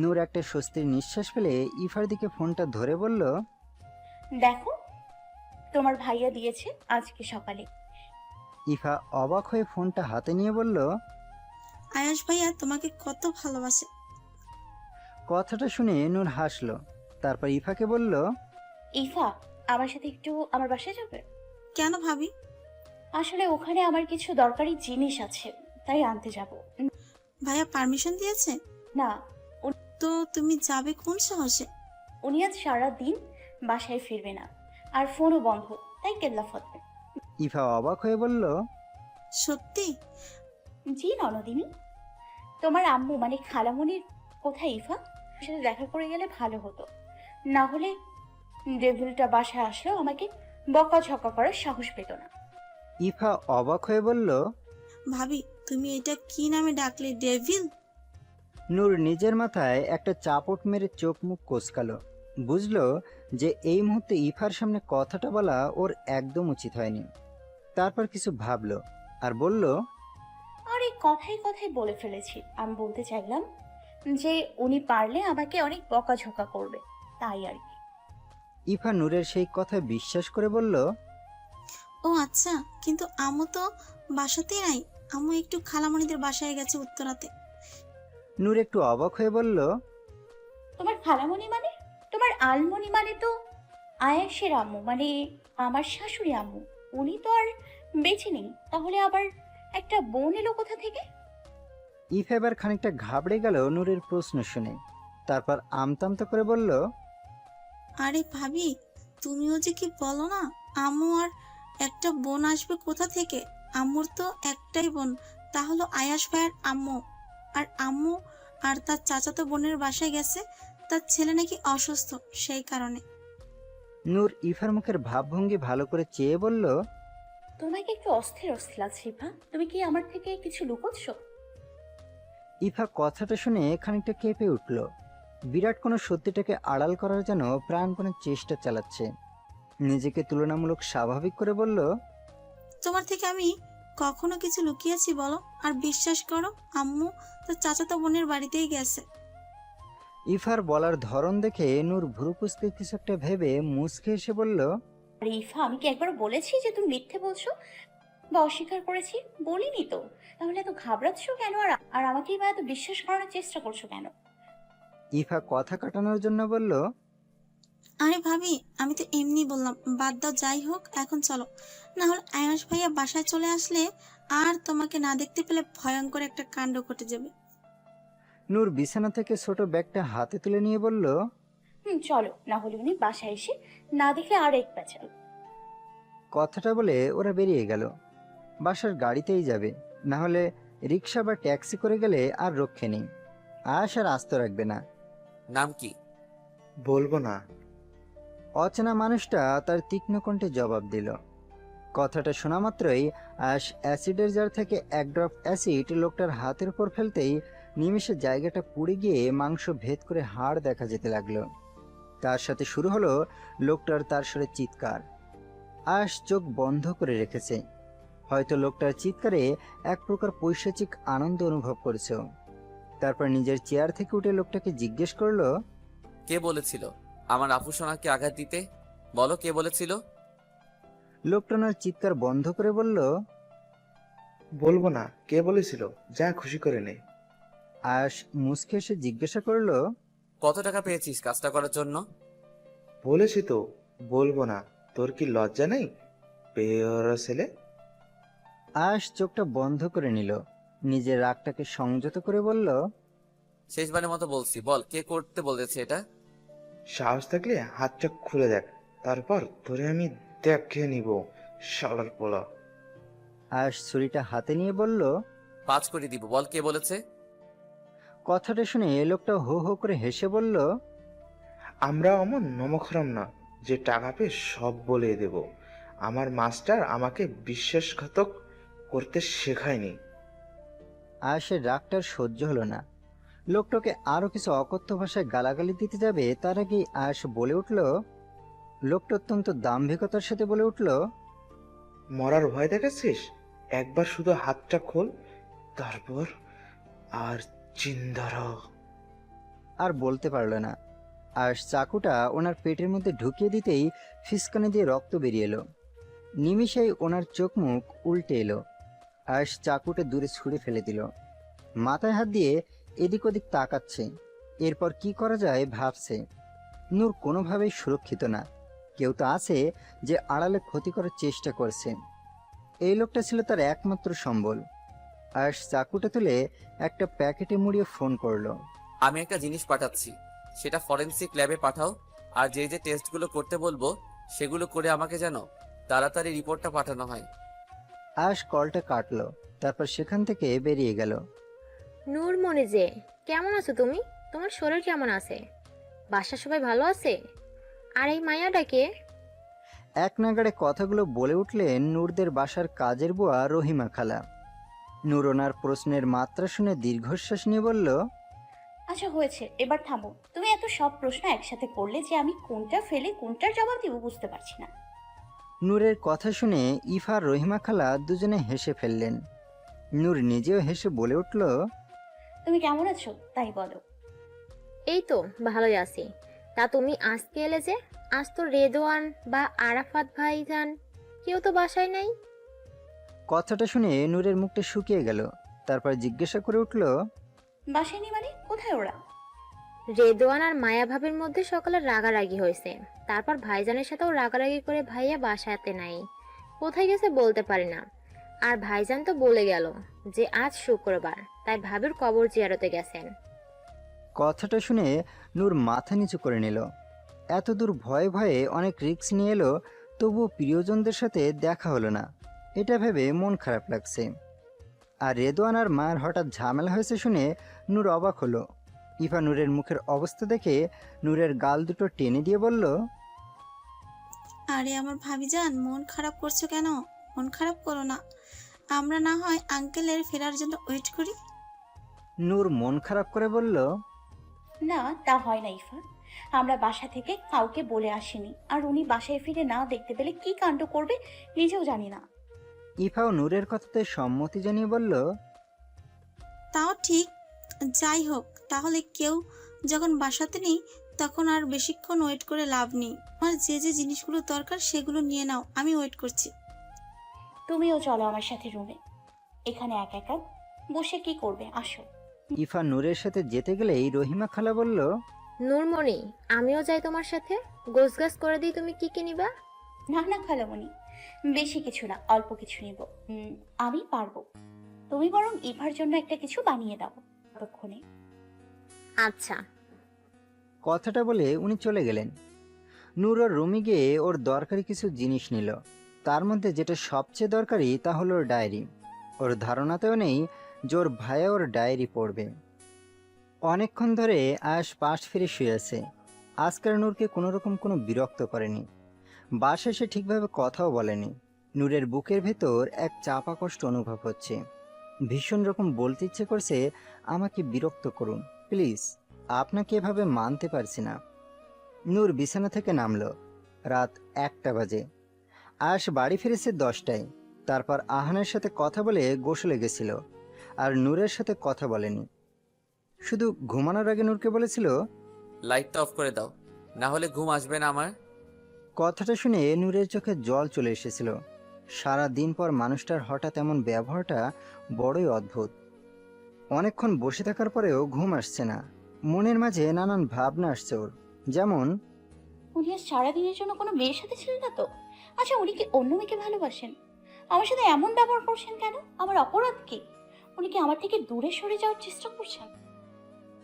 নূর একটা স্বস্তির নিঃশ্বাস ফেলে ইফার দিকে ফোনটা ধরে বলল, দেখো, তোমার ভাইয়া দিয়েছে আজকে সকালে। ইফা অবাক হয়ে ফোনটা হাতে নিয়ে বলল, আয়াস ভাইয়া তোমাকে কত ভালোবাসে। কথাটা শুনে নূর হাসলো, তারপর ইফাকে বলল, ইফা, আমার সাথে একটু আমার বাসায় যাবে? কেন ভাবি? আসলে ওখানে আমার কিছু দরকারি জিনিস আছে, তাই আনতে যাব। ভাইয়া পারমিশন দিয়েছে? না, তো তুমি যাবে কোন সাহসে? উনি আজ সারা দিন বাসায় ফিরবে না, আর ফোনও বন্ধ, তাই কেল্লা ফতবে। ইফা অবাক হয়ে বলল, সত্যি? জি ননদিনী। তোমার আম্মু মানে খালামণির কোথায় ইফা? ওর সাথে দেখা করে গেলে ভালো হতো, না হলে ডেভিলটা বাসায় আসলেও আমাকে বকাঝকা করার সাহস পেত না। ইফা অবাক হয়ে বলল, ভাবি তুমি এটা কি নামে ডাকলে, ডেভিল? নূর নিজের মাথায় একটা চাপট মেরে চোখ মুখ কোঁচকালো। বুঝলো যে এই মুহূর্তে ইফার সামনে কথাটা বলা ওর একদম উচিত হয়নি। তারপর কিছু ভাবলো আর বলল, আরে কথায় কথায় বলে ফেলেছি। আমি বলতে চাইলাম যে উনি পারলে আমাকে অনেক বকাঝকা করবে, তাই আর কি। ইফা নূরের সেই কথায় বিশ্বাস করে বলল, ও আচ্ছা, কিন্তু আম্মু তো বাসাতেই নাই। আম্মু একটু খালামণিদের বাসায় গেছে উত্তরাতে। নূর একটু অবাক হয়ে বলল, তোমার খালামণি মানে? তোমার আলমণি মানে তো আয়েশের আম্মু, মানে আমার শাশুড়ি আম্মু। উনি তো আর বেঁচে নেই, তাহলে আবার একটা বোন এলো কোথা থেকে? ইফা এবার খানিকটা ঘাবড়ে গেল নূরের প্রশ্ন শুনে। তারপর আমতামতা করে বলল, আরে ভাবি, তুমিও যে কি বলো না, আম্মু আর একটা বোন আসবে কোথা থেকে? আম্মুর তো একটাই বোন, তা হলো আয়াস ভাইয়ের আম্মু। আর আম্মু আর তার চাচাতো বোনের বাসায় গেছে, তার ছেলে নাকি অসুস্থ, সেই কারণে। নূর ইফার মুখের ভাবভঙ্গি ভালো করে চেয়ে বলল, তোমাকে একটু অস্থির অস্থির লাগছে ইভা, তুমি কি আমার থেকে কিছু লুকোচ্ছ? ইফা কথাটা শুনে খানিকটা কেঁপে উঠল। বিরাট কোনো সত্যিটাকে আড়াল করার জন্য প্রাণপণে চেষ্টা চালাচ্ছে। নিজেকে তুলনামূলক স্বাভাবিক করে বলল, তোমার থেকে আমি কখনো কিছু লুকিয়েছি বলো? আর বিশ্বাস করো, আম্মু তার চাচাতো বোনের বাড়িতেই গেছে। ইফার বলার ধরন দেখে নূর ভ্রু কুঁচকে কিছু একটা ভেবে মুচকে এসে বলল, আরে ইফা, আমি কি একবার বলেছি যে তুমি মিথ্যে বলছো? বা অস্বীকার করেছি? বলিনি তো। তাহলে এত ঘাবড়াচ্ছ কেন? আর আমাকেই বা এত বিশ্বাস করানোর চেষ্টা করছো কেন? ইফা কথা কাটানোর জন্য বলল, আরে ভাবি, আমি তো এমনি বললাম, বাদ দাও, যাই হোক এখন চলো। না হলে আয়াস ভাইয়া বাসায় চলে আসলে আর তোমাকে না দেখতে পেলে ভয়ঙ্কর একটা কাণ্ড ঘটে যাবে। নূর বিছানা থেকে ছোট ব্যাগটা হাতে তুলে নিয়ে বলল, চলো, না হলে উনি বাসায় এসে না দেখলে আর এক প্যাচাল। কথাটা বলে ওরা বেরিয়ে গেল। বাসার গাড়িতেই যাবে, না হলে রিক্সা বা ট্যাক্সি করে গেলে আর রক্ষে নেই। আয়াস আর আস্ত রাখবে না। নাম কি? বলবো না। অচেনা মানুষটা তার তীক্ষ্ণ কণ্ঠে জবাব দিল। কথাটা শোনা মাত্রই আয়াস অ্যাসিডের জার থেকে এক ড্রপ অ্যাসিড লোকটার হাতের উপর ফেলতেই নিমেষে জায়গাটা পুড়ে গিয়ে মাংস ভেদ করে হাড় দেখা যেতে লাগলো। তার সাথে শুরু হলো লোকটার তারস্বরে চিৎকার। আয়াস চোখ বন্ধ করে রেখেছে। হয়তো লোকটার চিৎকারে এক প্রকার পৈশাচিক আনন্দ অনুভব করেছে। তারপর নিজের চেয়ার থেকে উঠে লোকটাকে জিজ্ঞেস করলো, কে বলেছিল আমার আপু সোনাকে আঘাত দিতে? বলো, কে বলেছিল? লোকটা ওনার চিৎকার বন্ধ করে বলল, বলবো না কে বলেছিল, যা খুশি করে নে। আয়াস মুচকে এসে জিজ্ঞাসা করলো, কত টাকা পেয়েছিস কাজটা করার জন্য? বলেছি তো বলবো না। তোর কি লজ্জা নেই পেয়ারা ছেলে? আয়াস চোখটা বন্ধ করে নিল, নিজের রাগটাকে সংযত করে বলল, শেষবারের মতো বলছি, বল কে করতে বলেছে এটা? সাহস থাকলে হাতটা খুলে দেখ, তারপর তোরে আমি দেখে নিব শালার পোলা। আয়াস ছুরিটা হাতে নিয়ে বলল। 5 করে দিব, বল কে বলেছে? কথাটা শুনে লোকটা হো হো করে হেসে বলল, আমরা অমন নমখরাম না যে টাকা পেয়ে সব বলে দেব। আমার মাস্টার আমাকে বিশ্বাসঘাতক করতে শেখায়নি। আয়াসের রাগটার সহ্য হলো না। লোকটাকে আরো কিছু অকথ্য ভাষায় গালাগালি দিতে যাবে তার আগেই আয়াস বলে উঠল, লোকটা অত্যন্ত দাম্ভিকতার সাথে বলে উঠল, মরার ভয় দেখাচ্ছিস? একবার শুধু হাতটা খোল, তারপর আর চিন্তার। আর বলতে পারল না। আয়াস চাকুটা ওনার পেটের মধ্যে ঢুকিয়ে দিতেই ফিসকানে দিয়ে রক্ত বেরিয়ে এলো। নিমিষেই ওনার চোখ মুখ উল্টে এলো। আয়াস চাকুটা দূরে ছুঁড়ে ফেলে দিল। মাথায় হাত দিয়ে এদিক ওদিক তাকাচ্ছে। এরপর কি করা যায় ভাবছে। নূর কোনোভাবেই সুরক্ষিত না। কেউ তো আছে যে আড়ালে ক্ষতি করার চেষ্টা করছে। এই লোকটা ছিল তার একমাত্র সম্বল। আয়াস চাকুটা তুলে একটা প্যাকেটে মুড়িয়ে ফোন করলো। আমি একটা জিনিস পাঠাচ্ছি, সেটা ফরেনসিক ল্যাবে পাঠাও। আর যে যে টেস্টগুলো করতে বলবো সেগুলো করে আমাকে যেন তাড়াতাড়ি রিপোর্টটা পাঠানো হয়। আয়াস কলটা কাটলো, তারপর সেখান থেকে বেরিয়ে গেল। নূর মনে যে, কেমন আছো তুমি? তোমার শরীর কেমন আছে? বাসার সবাই ভালো আছে? আর এই মায়াটা কে? এক নাগাড়ে কথাগুলো বলে উঠলেন নূরদের বাসার কাজের বুয়া রহিমা খালা। নূর ওনার প্রশ্নের মাত্রা শুনে দীর্ঘশ্বাস নিয়ে বলল, আচ্ছা হয়েছে, এবার থামো। তুমি এত সব প্রশ্ন একসাথে করলে যে আমি কোনটা ফেলে কোনটার জবাব দিব বুঝতে পারছি না। নূরের কথা শুনে ইফা আর রহিমা খালা দুজনে হেসে ফেললেন। নূর নিজেও হেসে বলে উঠল, তুমি কেমন আছো তাই বলো। এই তো ভালোই আছি। তা তুমি আজকে এলে যে? আজ তো রেদওয়ান বা আরাফাত ভাইজান কেউ তো বাসায় নাই। কথাটা শুনে নূরের মুখটা শুকিয়ে গেল। তারপর জিজ্ঞাসা করে উঠল, বাসায় নি মানে? কোথায় ওরা? রেদওয়ান আর মায়া ভাবির মধ্যে সকালে রাগারাগি হয়েছে, তারপর ভাইজানের সাথেও রাগারাগি করে ভাইয়া বাসাতে নাই। কোথায় গেছে বলতে পারি না। আর ভাইজান তো বলে গেল যে আজ শুক্রবার, তাই ভাবির কবর জিয়ারতে গেছেন। কথাটা শুনে নূর মাথা নিচু করে নিল। এতদূর ভয়ে ভয়ে অনেক রিস্ক নিয়ে এলো, তবুও প্রিয়জনদের সাথে দেখা হলো না। এটা ভেবে মন খারাপ লাগছে। আর রেদওয়ান আর মায়ের হঠাৎ ঝামেলা হয়েছে শুনে নূর অবাক হলো। ইফা নূরের মুখের অবস্থা দেখে নূরের গাল দুটো টেনে দিয়ে বলল, আরে আমার ভাবিজান, মন খারাপ করছো কেন? মন খারাপ করো না, আমরা না হয় আঙ্কেলের ফেরার জন্য ওয়েট করি। নূর মন খারাপ করে বলল, না, তা হয় না ইফা। আমরা বাসা থেকে কাউকে বলে আসিনি, আর উনি বাসায় ফিরে না দেখতে পেলে কি কাণ্ড করবে নিজেও জানি না। ইফাও নূরের কথাতে সম্মতি জানিয়ে বলল, তাও ঠিক। যাই হোক, তাহলে কেউ যখন বাসাতে নেই তখন আর বেশিক্ষণ ওয়েট করে লাভ নেই। আমার যে যে জিনিসগুলো দরকার সেগুলো নিয়ে নাও, আমি ওয়েট করছি। তুমিও চলো আমার সাথে রুমে। এখানে একা একা বসে কি করবে, আসো। ইফা নূরের সাথে যেতে গেলেই রহিমা খালা বলল, নূরমণি, আমিও যাই তোমার সাথে। গোছগাছ করে দিই, তুমি কি কি নিবা? না না খালামণি, বেশি কিছু না, অল্প কিছু নিব। আমি পারবো। তুমি বরং ইভার জন্য একটা কিছু বানিয়ে দাও ততক্ষণে। আচ্ছা। কথাটা বলে উনি চলে গেলেন। নূর ওর রুমে গিয়ে ওর দরকারি কিছু জিনিস নিল। তার মধ্যে যেটা সবচেয়ে দরকারি তা হলো ওর ডায়েরি। ওর ধারণাতেও নেই যে ওর ভাইয়া ওর ডায়েরি পড়বে। অনেকক্ষণ ধরে আয়াস পাশ ফিরে শুয়ে আছে। আজকাল নূরকে কোনোরকম কোনো বিরক্ত করেনি। বাসায় সে ঠিকভাবে কথাও বলেনি। নূরের বুকের ভেতর এক চাপা কষ্ট অনুভব হচ্ছে। ভীষণ রকম বলতে ইচ্ছে করছে, আমাকে বিরক্ত করুন প্লিজ, আপনাকে এভাবে মানতে পারছি না। নূর বিছানা থেকে নামলো। রাত 1টা বাজে। আয়াস বাড়ি ফিরেছে 10টায়। তারপর আহানের সাথে কথা বলে গোসলে গেছিল, আর নূরের সাথে কথা বলেনি। শুধু ঘুমানোর আগে নূরকে বলেছিল, লাইটটা অফ করে দাও, না হলে ঘুম আসবে না আমার। কথাটা শুনে নূরের চোখে জল চলে এসেছিল। সারা দিন পর মানুষটার হঠাৎ এমন ব্যবহারটা বড়ই অদ্ভুত। অনেকক্ষণ বসে থাকার পরেও ঘুম আসছে না। মনের মাঝে নানান ভাবনা আসছে ওর। যেমন, উনি আজ সারাদিনের জন্য কোনো মেয়ের সাথে ছিলেন না তো? আচ্ছা, উনি কি অন্য মেয়েকে ভালোবাসেন? আমার সাথে এমন ব্যবহার করছেন কেন? আমার অপরাধ কি? উনি কি আমার থেকে দূরে সরে যাওয়ার চেষ্টা করছেন?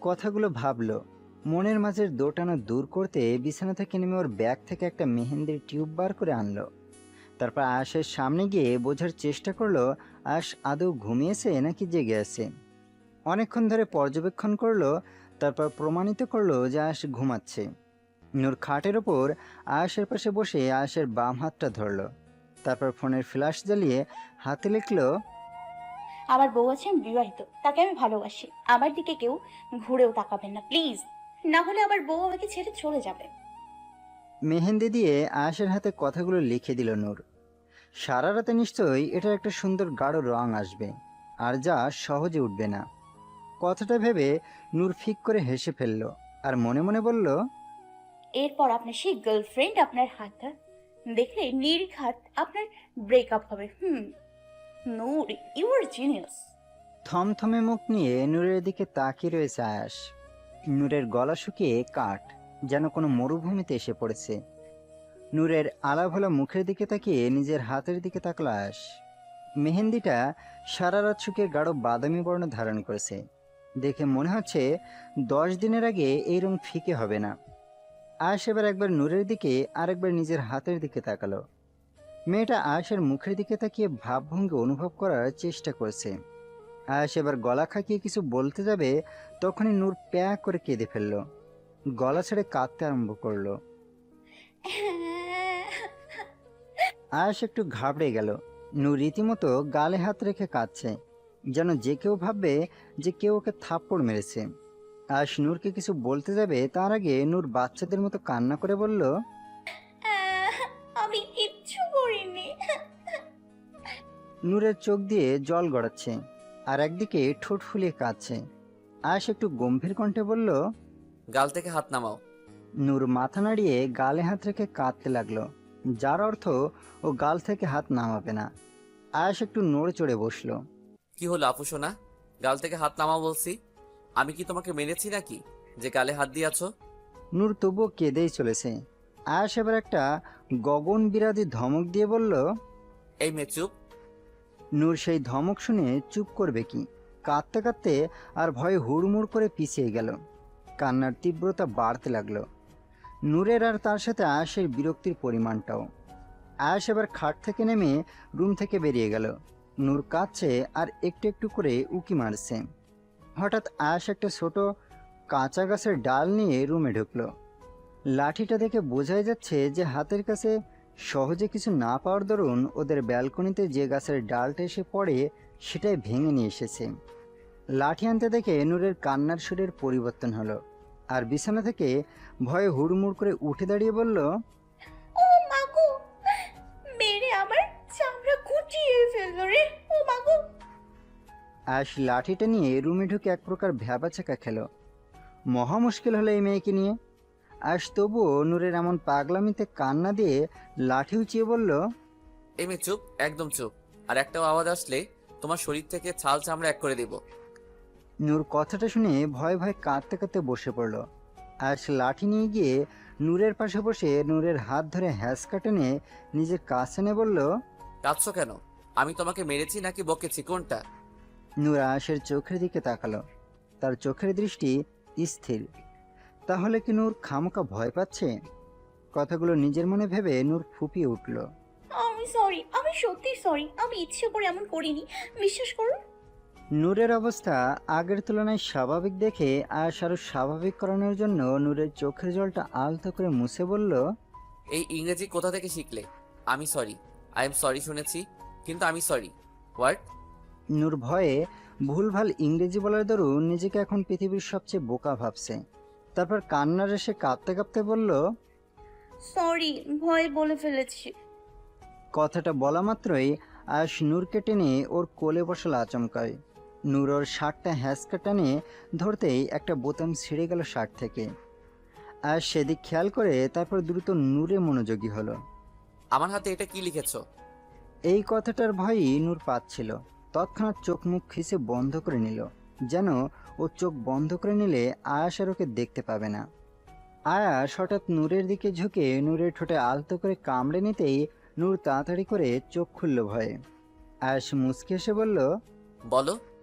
কথাগুলো ভাবলো। মনের মাঝের দোটানা দূর করতে বিছানা থেকে নেমে ওর ব্যাগ থেকে একটা মেহেন্দির টিউব বার করে আনলো। তারপর আয়াসের সামনে গিয়ে বোঝার চেষ্টা করলো আয়াস আদৌ ঘুমিয়েছে নাকি জেগে আছে। অনেকক্ষণ ধরে পর্যবেক্ষণ করলো, তারপর প্রমাণিত করলো যে আয়াস ঘুমাচ্ছে। নূর খাটের ওপর আয়াসের পাশে বসে আয়াসের বাম হাতটা ধরলো। তারপর ফোনের ফ্ল্যাশ জ্বালিয়ে হাতে লিখলো, আমার বউ আছেন বিবাহিত, তাকে আমি ভালোবাসি। আমার দিকে কেউ ঘুরেও তাকাবেন না প্লিজ, না হলে আমার বউ আমাকে ছেড়ে চলে যাবে। মেহেন্দি দিয়ে আয়াসের হাতে কথাগুলো লিখে দিল নূর। সারা রাতে নিশ্চয়ই এটার একটা সুন্দর গাঢ় রং আসবে, আর যা সহজে উঠবে না। কথাটা ভেবে নূর ফিক করে হেসে ফেলল, আর মনে মনে বলল, এরপর আপনার সেই গার্লফ্রেন্ড আপনার হাতটা দেখলে নির্ঘাত আপনার ব্রেকআপ হবে। নূর, ইউ আর জিনিয়াস। থমথমে মুখ নিয়ে নূরের দিকে তাকিয়ে রয়েছে আয়াস। নূরের গলা শুকিয়ে কাঠ, যেন কোনো মরুভূমিতে এসে পড়েছে। নূরের আলাভোলা মুখের দিকে তাকিয়ে নিজের হাতের দিকে তাকল আয়াস। মেহেন্দিটা সারা রাত শুকিয়ে গাঢ় বাদামি বর্ণ ধারণ করেছে। দেখে মনে হচ্ছে 10 দিনের আগে এই রং ফিকে হবে না। আয়াস এবার একবার নূরের দিকে আর একবার নিজের হাতের দিকে তাকালো। মেয়েটা আয়াসের মুখের দিকে তাকিয়ে ভাবভঙ্গি অনুভব করার চেষ্টা করছে। আয়াস এবার গলা খাকিয়ে কিছু বলতে যাবে, তখনই নূর প্যাঁ করে কেঁদে ফেলল। গলা ছেড়ে কাঁদতে আরম্ভ করলো। আয়াস একটু ঘাবড়ে গেল। নূর রীতিমতো গালে হাত রেখে কাঁদছে, যেন যে কেউ ভাববে যে কেউ ওকে থাপ্পড় মেরেছে। আয়াস নূরকে কিছু বলতে যাবে, তার আগে নূর বাচ্চাদের মতো কান্না করে বলল, আমি কিচ্ছু করিনি। নূরের চোখ দিয়ে জল গড়াচ্ছে, আর একদিকে ঠোঁট ফুলিয়ে কাঁদছে। আয়াস একটু গম্ভীর কণ্ঠে বলল, গাল থেকে হাত নামাও। নূর মাথা নাড়িয়ে গালে হাত রেখে কাঁদতে লাগলো, যার অর্থ ও গাল থেকে হাত নামাবে না। আয়াস একটু নড়ে চড়ে বসলো। কি হলো আপু সোনা, গাল থেকে হাত নামাও বলছি। আমি কি তোমাকে মেনেছি নাকি যে গালে হাত দিয়েছো? নূর তবুও কেঁদেই চলেছে। আয়াস এবার একটা গগন বিরাদি ধমক দিয়ে বলল, এই মেয়ে চুপ। নূর সেই ধমক শুনে চুপ করবে কি, কাঁদতে কাঁদতে আর ভয়ে হুড়মুড় করে পিছিয়ে গেল। কান্নার তীব্রতা বাড়তে লাগলো। নূরের আর তার সাথে আয়াসের বিরক্তির পরিমাণটাও। আয়াস এবার খাট থেকে নেমে রুম থেকে বেরিয়ে গেল। নূর কাঁদছে আর একটু একটু করে উকি মারছে। হঠাৎ আয়াস একটা ছোট কাঁচা গাছের ডাল নিয়ে রুমে ঢুকলো। লাঠিটা দেখে বোঝাই যাচ্ছে যে হাতের কাছে সহজে কিছু না পাওয়ার দরুন ওদের ব্যালকনিতে যে গাছের ডালটা এসে পড়ে সেটাই ভেঙে নিয়ে এসেছে। লাঠি আনতে দেখে নূরের কান্নার সুরের পরিবর্তন হলো, আর বিছানা থেকে ভয়ে হুড়মুড় করে উঠে দাঁড়িয়ে বলল, ও মাগো, মেরে আমার চামড়া কুচিয়ে ফেললো রে, ও মাগো। আয়াস লাঠিটা নিয়ে রুমে ঢুকে এক প্রকার ভ্যাবাচাকা খেল। মহা মুশকিল হলো এই মেয়েকে নিয়ে। আয়াস তবুও নূরের এমন পাগলামিতে কান্না দিয়ে লাঠি উঁচিয়ে বলল, এই মেয়ে চুপ, একদম চুপ। আর একটাও আওয়াজ আসলে তোমার শরীর থেকে ছাল চামড়া এক করে দেব। নূর কথাটা শুনে ভয় ভয় কাঁদতে কাঁদতে বসে পড়ল। আয়াস লাঠি নিয়ে গিয়ে নূরের পাশে বসে নূরের হাত ধরে হ্যাঁচকা টেনে নিজের কাছে এনে বলল, কাঁদছো কেন? আমি তোমাকে মেরেছি নাকি বকেছি, কোনটা? নূর আয়াসের চোখের দিকে তাকালো। তার চোখের দৃষ্টি স্থির। তাহলে কি নূর খামোকা ভয় পাচ্ছে? কথাগুলো নিজের মনে ভেবে নূর ফুপিয়ে উঠল। আমি সরি, আমি সত্যি সরি, আমি ইচ্ছে করে এমন করিনি, বিশ্বাস করুন। নূরের অবস্থা আগের তুলনায় স্বাভাবিক দেখে আয়াস আরো স্বাভাবিক করানোর জন্য নূরের চোখের জলটা আলতো করে মুছে বলল, এই ইংরেজি কোথা থেকে শিখলে? আমি সরি, আই এম সরি শুনেছি, কিন্তু আমি সরি হোয়াট? নূর ভয়ে ভুলভাল ইংরেজি বলার দরুন নিজেকে এখন পৃথিবীর সবচেয়ে বোকা ভাবছে। তারপর কান্নার এসে কাঁদতে কাঁদতে বলল, সরি, ভয় বলে ফেলেছি। কথাটা বলা মাত্রই আয়াস নূরকে টেনে ওর কোলে বসাল আচমকায়। নূর ওর শার্টটা হ্যাঁচকা টানে ধরতেই একটা বোতাম ছিঁড়ে গেল শার্ট থেকে। আয়াস সেদিক খেয়াল করে তারপর দ্রুত নূরে মনোযোগী হলো। আমার হাতে এটা কি লিখেছো? এই কথাটার ভয়ই নূর পাচ্ছিল। তৎক্ষণাৎ চোখ মুখ খিসে বন্ধ করে নিল, যেন ও চোখ বন্ধ করে নিলে আয়াস আর ওকে দেখতে পাবে না। আয়াস হঠাৎ নূরের দিকে ঝুঁকে নূরের ঠোঁটে আলতো করে কামড়ে নিতেই নূর তাড়াতাড়ি করে চোখ খুলল ভয়ে। আয়াস মুচকে এসে বলল, বলো